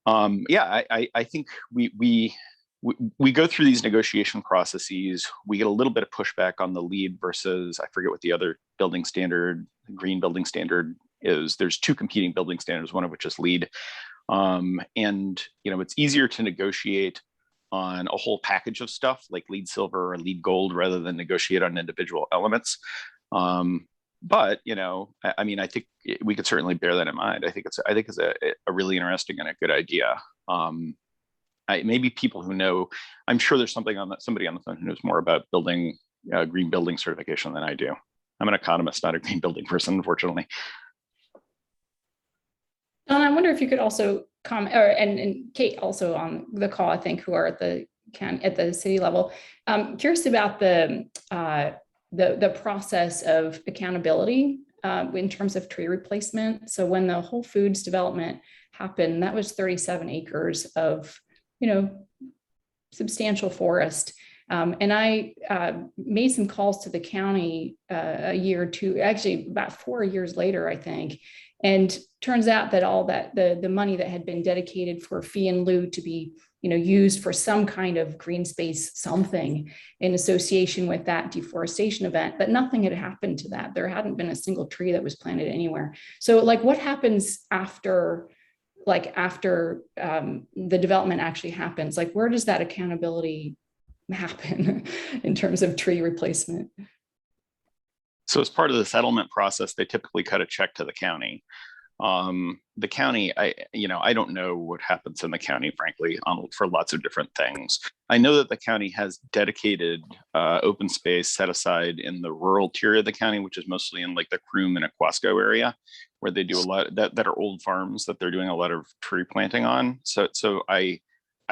I think we go through these negotiation processes. We get a little bit of pushback on the LEED versus, I forget what the other building standard, green building standard is. There's two competing building standards, one of which is LEED. It's easier to negotiate on a whole package of stuff like LEED Silver or LEED Gold rather than negotiate on individual elements. But I think we could certainly bear that in mind. I think it's a really interesting and a good idea. Maybe people who know, I'm sure there's somebody on the phone who knows more about building green building certification than I do. I'm an economist, not a green building person, unfortunately. John, I wonder if you could also comment, and Kate also on the call, I think, who are at the city level. Curious about the process of accountability in terms of tree replacement. So when the Whole Foods development happened, that was 37 acres of, substantial forest. And I made some calls to the county a year or two, actually about 4 years later, I think. And turns out that all that the money that had been dedicated for fee and lieu to be used for some kind of green space, something in association with that deforestation event, but nothing had happened to that. There hadn't been a single tree that was planted anywhere. So what happens after the development actually happens? Where does that accountability happen in terms of tree replacement? So as part of the settlement process, they typically cut a check to the county. The county, I don't know what happens in the county, frankly, for lots of different things. I know that the county has dedicated open space set aside in the rural tier of the county, which is mostly in the Croom and Aquasco area, where they do a lot that are old farms that they're doing a lot of tree planting on. So I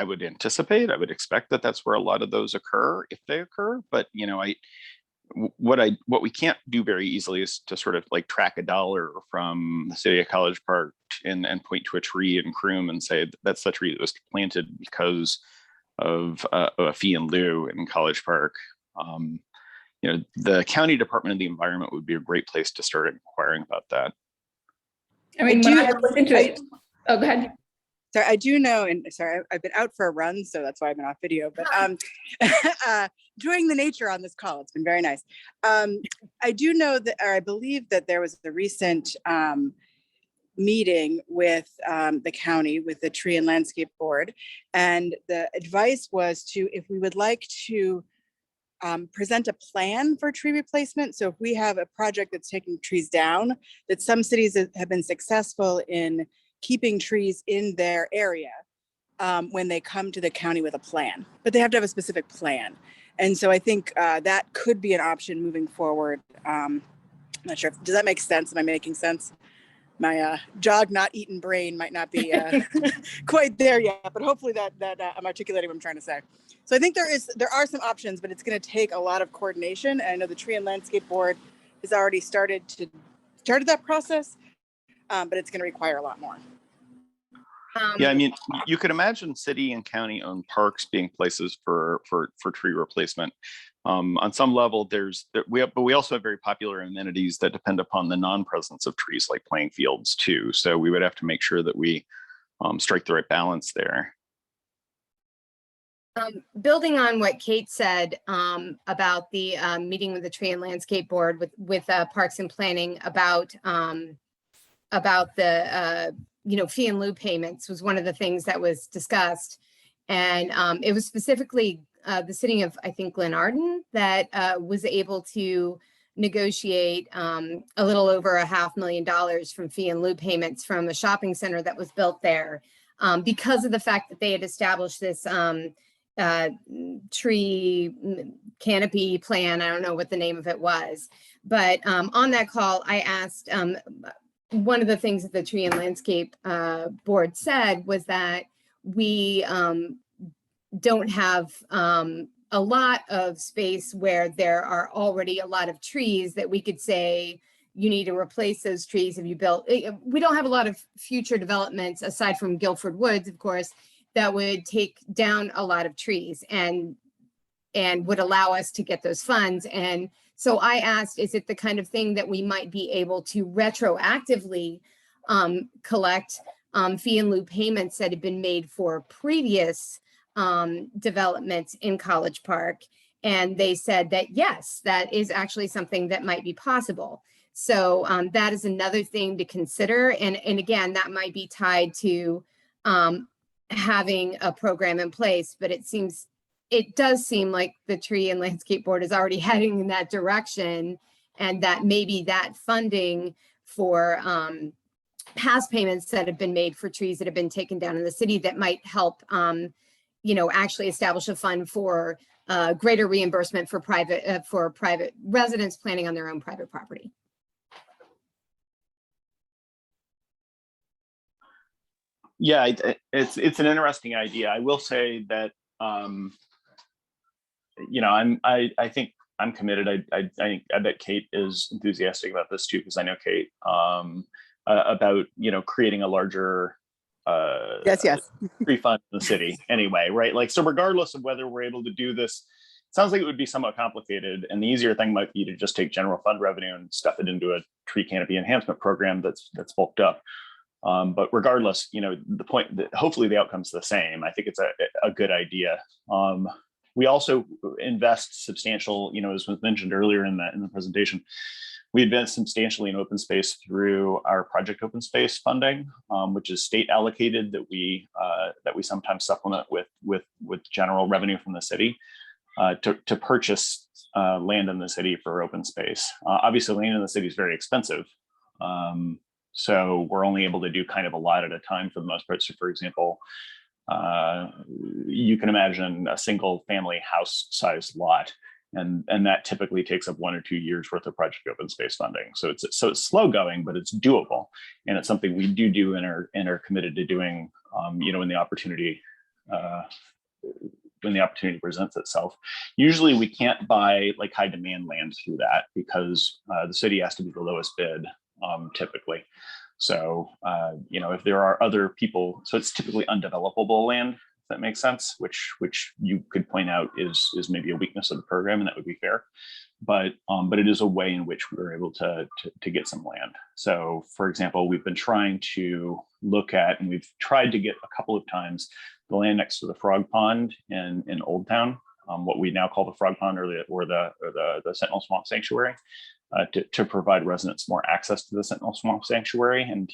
would expect that that's where a lot of those occur, if they occur. But what we can't do very easily is to sort of track a dollar from the city of College Park and point to a tree in Croom and say that's the tree that was planted because of a fee and lieu in College Park. The county department of the environment would be a great place to start inquiring about that. I mean, when I looked into it, oh, go ahead. Sorry, I do know, and sorry, I've been out for a run, so that's why I've been off video, but enjoying the nature on this call. It's been very nice. I do know that, or I believe that there was a recent meeting with the county, with the Tree and Landscape Board, and the advice was if we would like to present a plan for tree replacement. So if we have a project that's taking trees down, that some cities have been successful in keeping trees in their area, when they come to the county with a plan, but they have to have a specific plan. And so I think that could be an option moving forward. I'm not sure. Does that make sense? Am I making sense? My jog not eaten brain might not be quite there yet, but hopefully that I'm articulating what I'm trying to say. So I think there are some options, but it's going to take a lot of coordination. And I know the Tree and Landscape Board has already started that process, but it's going to require a lot more. Yeah, I mean, you could imagine city and county owned parks being places for tree replacement. On some level, but we also have very popular amenities that depend upon the non-presence of trees, like playing fields too. So we would have to make sure that we strike the right balance there. Building on what Kate said about the meeting with the Tree and Landscape Board with Parks and Planning about the fee in lieu payments was one of the things that was discussed. And it was specifically the city of, I think, Glenarden that was able to negotiate a little over $500,000 from fee in lieu payments from a shopping center that was built there because of the fact that they had established this tree canopy plan. I don't know what the name of it was, but on that call, I asked, one of the things that the Tree and Landscape Board said was that we don't have a lot of space where there are already a lot of trees that we could say, you need to replace those trees if you built. We don't have a lot of future developments aside from Guilford Woods, of course, that would take down a lot of trees and would allow us to get those funds. And so I asked, is it the kind of thing that we might be able to retroactively collect fee in lieu payments that had been made for previous developments in College Park? And they said that, yes, that is actually something that might be possible. So that is another thing to consider. And again, that might be tied to having a program in place, but it does seem like the Tree and Landscape Board is already heading in that direction, and that maybe that funding for past payments that have been made for trees that have been taken down in the city that might help, actually establish a fund for greater reimbursement for private residents planning on their own private property. Yeah, it's an interesting idea. I will say that I think I'm committed. I bet Kate is enthusiastic about this too, because I know Kate about creating a larger yes tree fund in the city anyway, right? Like, so regardless of whether we're able to do this, it sounds like it would be somewhat complicated, and the easier thing might be to just take general fund revenue and stuff it into a tree canopy enhancement program that's bulked up. But regardless, the point that hopefully the outcome's the same. I think it's a good idea. We also invest substantial, as was mentioned earlier in the presentation, we invest substantially in open space through our Project Open Space funding, which is state allocated that we sometimes supplement with general revenue from the city to purchase land in the city for open space. Obviously, land in the city is very expensive. So we're only able to do kind of a lot at a time for the most part. So for example, you can imagine a single family house size lot, and that typically takes up 1 or 2 years worth of Project Open Space funding. So it's slow going, but it's doable, and it's something we do and are committed to doing. When the opportunity presents itself. Usually we can't buy like high demand land through that because the city has to be the lowest bid typically. So, if there are other people, so it's typically undevelopable land, if that makes sense, which you could point out is maybe a weakness of the program, and that would be fair. But it is a way in which we were able to get some land. So, for example, we've been trying to look at, and we've tried to get a couple of times, the land next to the Frog Pond in Old Town, what we now call the Frog Pond or the Sentinel Swamp Sanctuary. To provide residents more access to the Sentinel Swamp Sanctuary. And,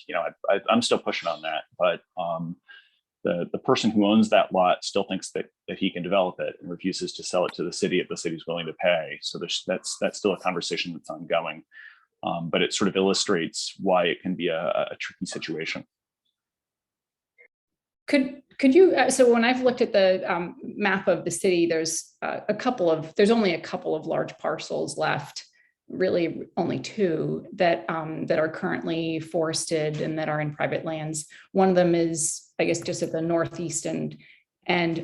I'm still pushing on that, but the person who owns that lot still thinks that he can develop it and refuses to sell it to the city if the city's willing to pay. So that's still a conversation that's ongoing, but it sort of illustrates why it can be a tricky situation. Could you, so when I've looked at the map of the city, there's only a couple of large parcels left, really only two that are currently forested and that are in private lands. One of them is, I guess, just at the northeast end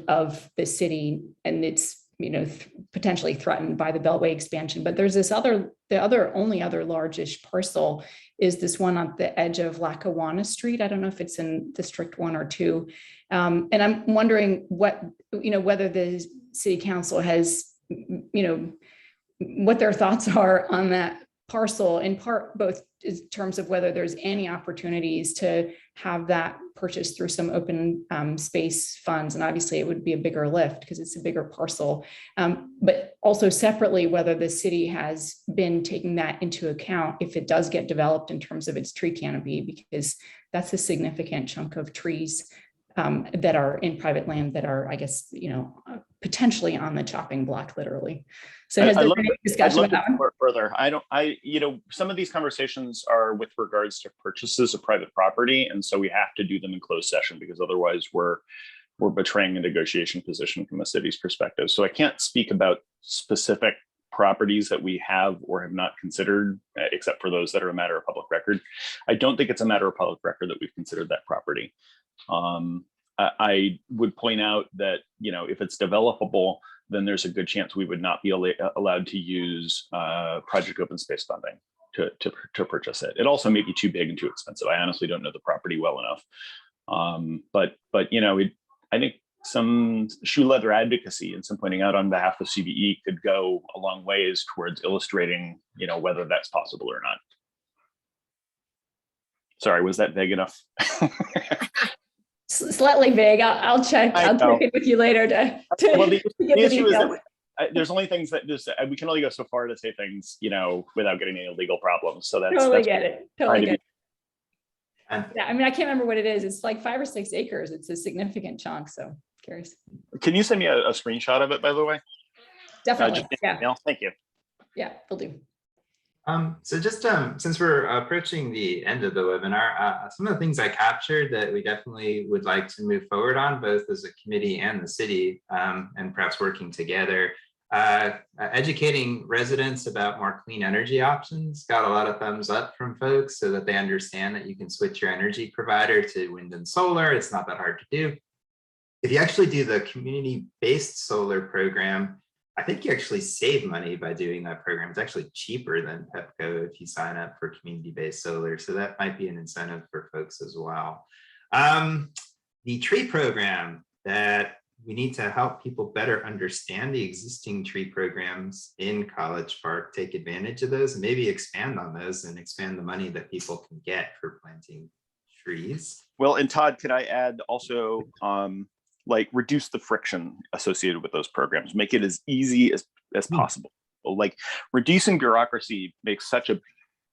of the city, and it's, you know, potentially threatened by the Beltway expansion. But there's this only other largish parcel is this one on the edge of Lackawanna Street. I don't know if it's in District 1 or 2. And I'm wondering whether the city council has, what their thoughts are on that parcel, in part, both in terms of whether there's any opportunities to have that purchased through some open space funds. And obviously it would be a bigger lift because it's a bigger parcel, but also separately, whether the city has been taking that into account if it does get developed in terms of its tree canopy, because that's a significant chunk of trees that are in private land that are, I guess, potentially on the chopping block, literally. So has there been any discussion about that one? Further, some of these conversations are with regards to purchases of private property. And so we have to do them in closed session because otherwise we're betraying a negotiation position from a city's perspective. So I can't speak about specific properties that we have or have not considered, except for those that are a matter of public record. I don't think it's a matter of public record that we've considered that property. I would point out that, if it's developable, then there's a good chance we would not be allowed to use project open space funding to purchase it. It also may be too big and too expensive. I honestly don't know the property well enough. But I think some shoe leather advocacy and some pointing out on behalf of CBE could go a long ways towards illustrating, whether that's possible or not. Sorry, was that vague enough? Slightly vague. I'll check. I'll check in with you later well, the issue is details. that there's only things that we can only go so far to say things, without getting any legal problems. So that's Totally get it. Yeah, I mean, I can't remember what it is. It's like 5 or 6 acres. It's a significant chunk. So curious. Can you send me a screenshot of it, by the way? Definitely. Yeah. Email. Thank you. Yeah, will do. So just since we're approaching the end of the webinar, some of the things I captured that we definitely would like to move forward on, both as a committee and the city, and perhaps working together. Educating residents about more clean energy options got a lot of thumbs up from folks so that they understand that you can switch your energy provider to wind and solar. It's not that hard to do. If you actually do the community-based solar program, I think you actually save money by doing that program. It's actually cheaper than Pepco if you sign up for community-based solar. So that might be an incentive for folks as well. The tree program, that we need to help people better understand the existing tree programs in College Park, take advantage of those and maybe expand on those and expand the money that people can get for planting trees. Well, and Todd, could I add also, reduce the friction associated with those programs, make it as easy as possible. Like reducing bureaucracy makes such a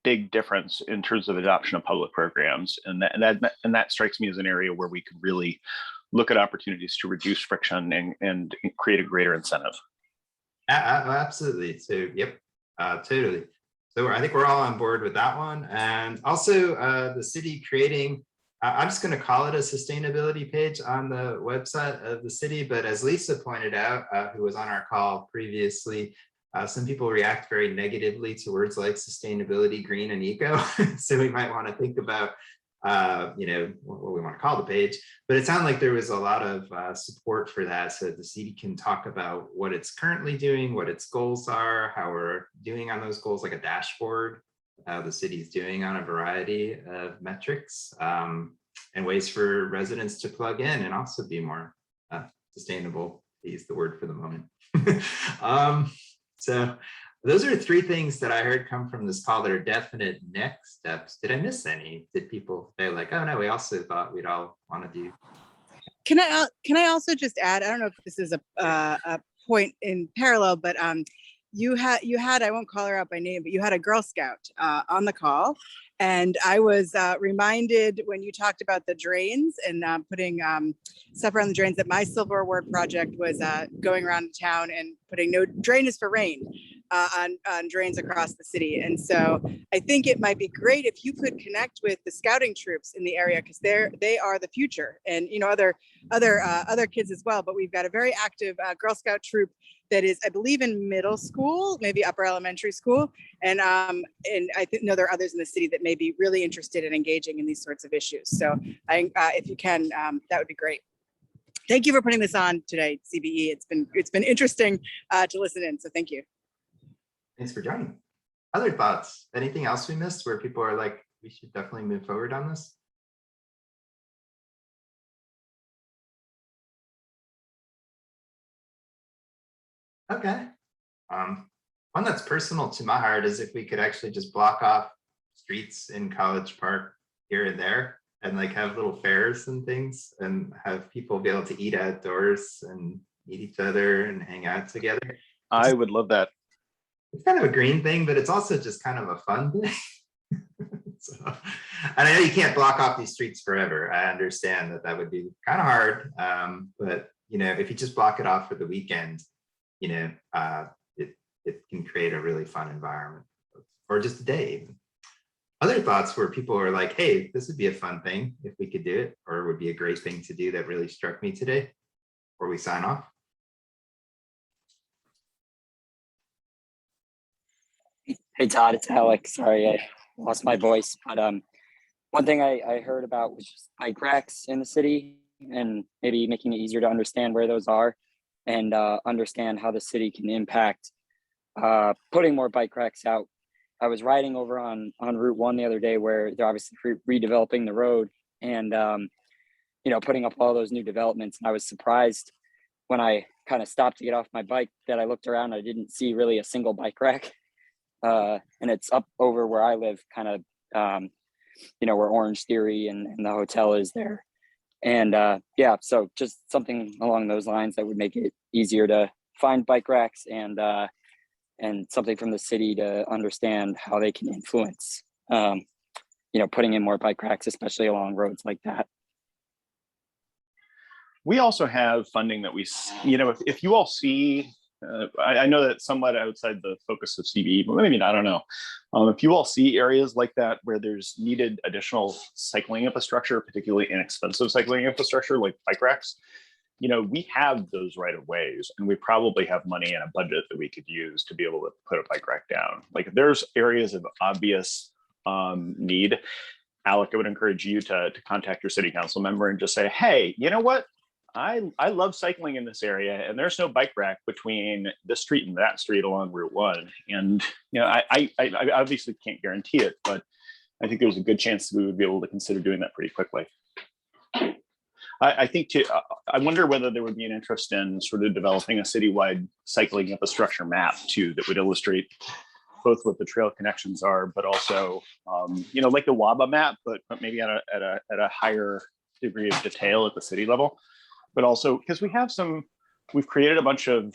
big difference in terms of adoption of public programs. And that strikes me as an area where we could really look at opportunities to reduce friction and create a greater incentive. Absolutely. So, yep, totally. So I think we're all on board with that one. And also the city creating, I'm just going to call it a sustainability page on the website of the city. But as Lisa pointed out, who was on our call previously, some people react very negatively to words like sustainability, green, and eco. So we might want to think about, what we want to call the page. But it sounded like there was a lot of support for that, so that the city can talk about what it's currently doing, what its goals are, how we're doing on those goals, like a dashboard. How the city's doing on a variety of metrics, and ways for residents to plug in and also be more sustainable, to use the word for the moment. So those are 3 things that I heard come from this call that are definite next steps. Did I miss any? Did people say like, oh no, we also thought we'd all want to do? Can I also just add, I don't know if this is a point in parallel, but you had, I won't call her out by name, but you had a Girl Scout on the call. And I was reminded when you talked about the drains and putting stuff around the drains, that my Silver Award project was going around town and putting no drain is for rain on drains across the city. And so I think it might be great if you could connect with the scouting troops in the area, because they are the future, and other kids as well. But we've got a very active Girl Scout troop that is, I believe, in middle school, maybe upper elementary school, and I know there are others in the city that may be really interested in engaging in these sorts of issues. So if you can, that would be great. Thank you for putting this on today, CBE. It's been interesting to listen in. So thank you. Thanks for joining. Other thoughts? Anything else we missed where people are like, we should definitely move forward on this? Okay. One that's personal to my heart is if we could actually just block off streets in College Park here and there and like have little fairs and things and have people be able to eat outdoors and meet each other and hang out together. I would love that. It's kind of a green thing, but it's also just kind of a fun thing. So, and I know you can't block off these streets forever. I understand that would be kind of hard. But if you just block it off for the weekend, it can create a really fun environment, or just a day even. Other thoughts where people are like, hey, this would be a fun thing if we could do it, or would be a great thing to do that really struck me today before we sign off. Hey Todd, it's Alex. Sorry, I lost my voice. But one thing I heard about was just bike racks in the city, and maybe making it easier to understand where those are, and understand how the city can impact putting more bike racks out. I was riding over on Route 1 the other day, where they're obviously redeveloping the road and putting up all those new developments. And I was surprised when I kind of stopped to get off my bike that I looked around. I didn't see really a single bike rack. And it's up over where I live, kind of, where Orange Theory and the hotel is there. And so just something along those lines that would make it easier to find bike racks and something from the city to understand how they can influence, putting in more bike racks, especially along roads like that. We also have funding that if you all see, I know that's somewhat outside the focus of CBE, but maybe not, I don't know. If you all see areas like that where there's needed additional cycling infrastructure, particularly inexpensive cycling infrastructure like bike racks, we have those right of ways, and we probably have money in a budget that we could use to be able to put a bike rack down. Like if there's areas of obvious need, Alec, I would encourage you to contact your city council member and just say, hey, you know what? I love cycling in this area, and there's no bike rack between this street and that street along Route 1. And I obviously can't guarantee it, but I think there's a good chance that we would be able to consider doing that pretty quickly. I think I wonder whether there would be an interest in sort of developing a citywide cycling infrastructure map too that would illustrate both what the trail connections are, but also like the WABA map, but maybe at a higher degree of detail at the city level. But also because we've created a bunch of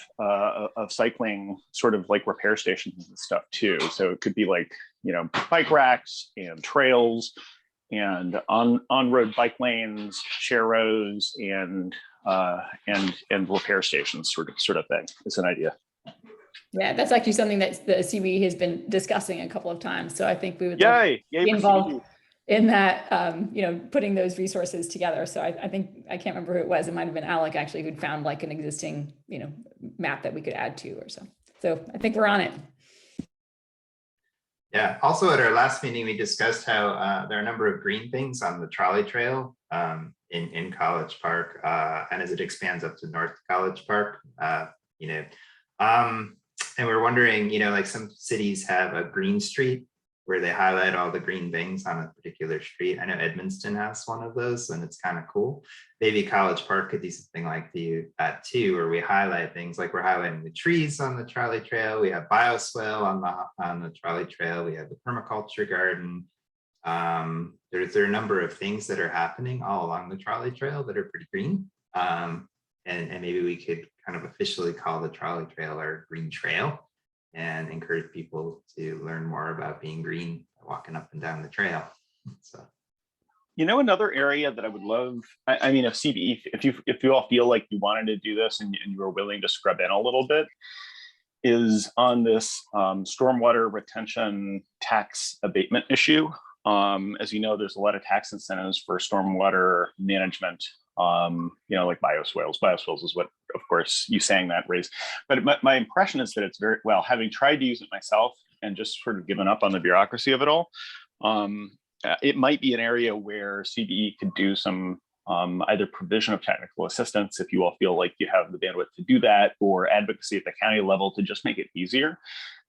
cycling sort of like repair stations and stuff too. So it could be like, bike racks and trails and on-road bike lanes, share roads, and repair stations sort of thing. It's an idea. Yeah, that's actually something that the CBE has been discussing a couple of times. So I think we would be involved in that, putting those resources together. So I think, I can't remember who it was. It might've been Alec actually who'd found like an existing, map that we could add to or so. So I think we're on it. Yeah, also at our last meeting, we discussed how there are a number of green things on the trolley trail in College Park. And as it expands up to North College Park, and we're wondering, like some cities have a green street where they highlight all the green things on a particular street. I know Edmonston has one of those, and it's kind of cool. Maybe College Park could do something like that too, where we highlight things like we're highlighting the trees on the trolley trail. We have bioswale on the trolley trail. We have the permaculture garden. There are a number of things that are happening all along the trolley trail that are pretty green. And maybe we could kind of officially call the trolley trail our green trail, and encourage people to learn more about being green, walking up and down the trail. So, another area that I would love, I mean, if CBE, if you all feel like you wanted to do this and you were willing to scrub in a little bit, is on this stormwater retention tax abatement issue. As you know, there's a lot of tax incentives for stormwater management, like bioswales. Bioswales is what, of course, you saying that raised. But my impression is that it's very, well, having tried to use it myself and just sort of given up on the bureaucracy of it all, it might be an area where CBE could do some either provision of technical assistance if you all feel like you have the bandwidth to do that, or advocacy at the county level to just make it easier.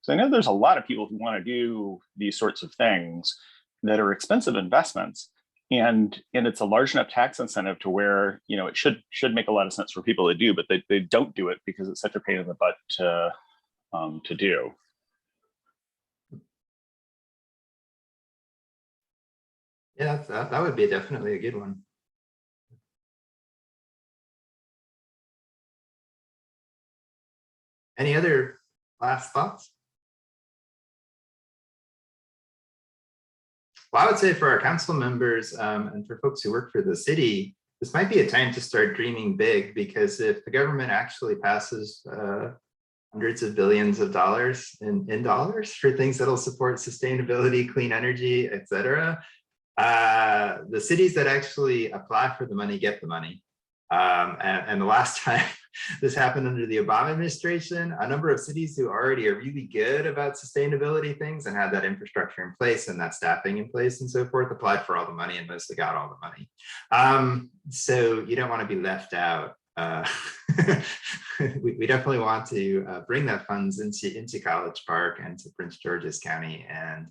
So I know there's a lot of people who want to do these sorts of things that are expensive investments, and it's a large enough tax incentive to where it should make a lot of sense for people to do, but they don't do it because it's such a pain in the butt to do. Yeah, that would be definitely a good one. Any other last thoughts? Well, I would say for our council members and for folks who work for the city, this might be a time to start dreaming big, because if the government actually passes hundreds of billions of dollars in dollars for things that'll support sustainability, clean energy, et cetera, the cities that actually apply for the money get the money. And the last time this happened under the Obama administration, a number of cities who already are really good about sustainability things and had that infrastructure in place and that staffing in place and so forth applied for all the money and mostly got all the money. So you don't want to be left out. We definitely want to bring that funds into College Park and to Prince George's County, and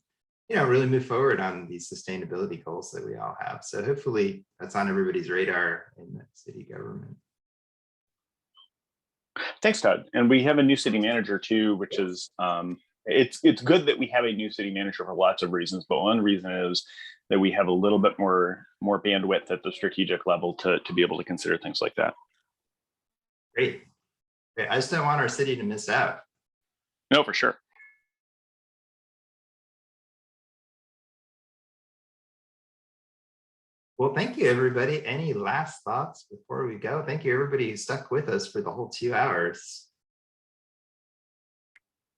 really move forward on these sustainability goals that we all have. So hopefully that's on everybody's radar in the city government. Thanks, Todd. And we have a new city manager too, which is it's good that we have a new city manager for lots of reasons, but one reason is that we have a little bit more bandwidth at the strategic level to be able to consider things like that. Great. I just don't want our city to miss out. No, for sure. Well, thank you, everybody. Any last thoughts before we go? Thank you, everybody who stuck with us for the whole 2 hours.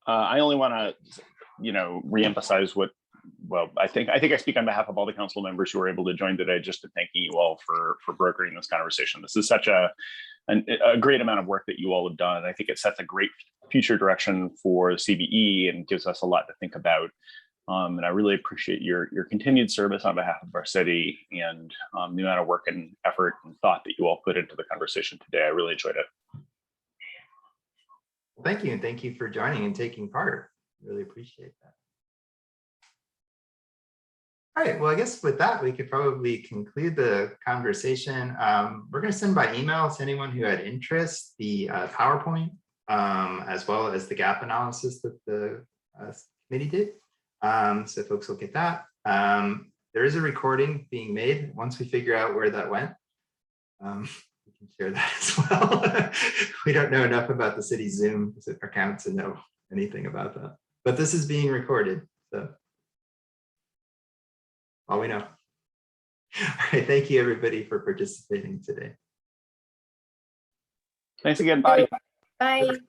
I only want to, reemphasize I think I speak on behalf of all the council members who were able to join today, just to thanking you all for brokering this conversation. This is such a great amount of work that you all have done. I think it sets a great future direction for CBE and gives us a lot to think about. And I really appreciate your continued service on behalf of our city, and the amount of work and effort and thought that you all put into the conversation today. I really enjoyed it. Well, thank you. And thank you for joining and taking part. Really appreciate that. All right, well, I guess with that, we could probably conclude the conversation. We're going to send by email to anyone who had interest the PowerPoint, as well as the gap analysis that the committee did. So folks will get that. There is a recording being made. Once we figure out where that went, we can share that as well. We don't know enough about the city's Zoom account to know anything about that. But this is being recorded, so all we know. All right, thank you, everybody, for participating today. Thanks again. Bye. Bye.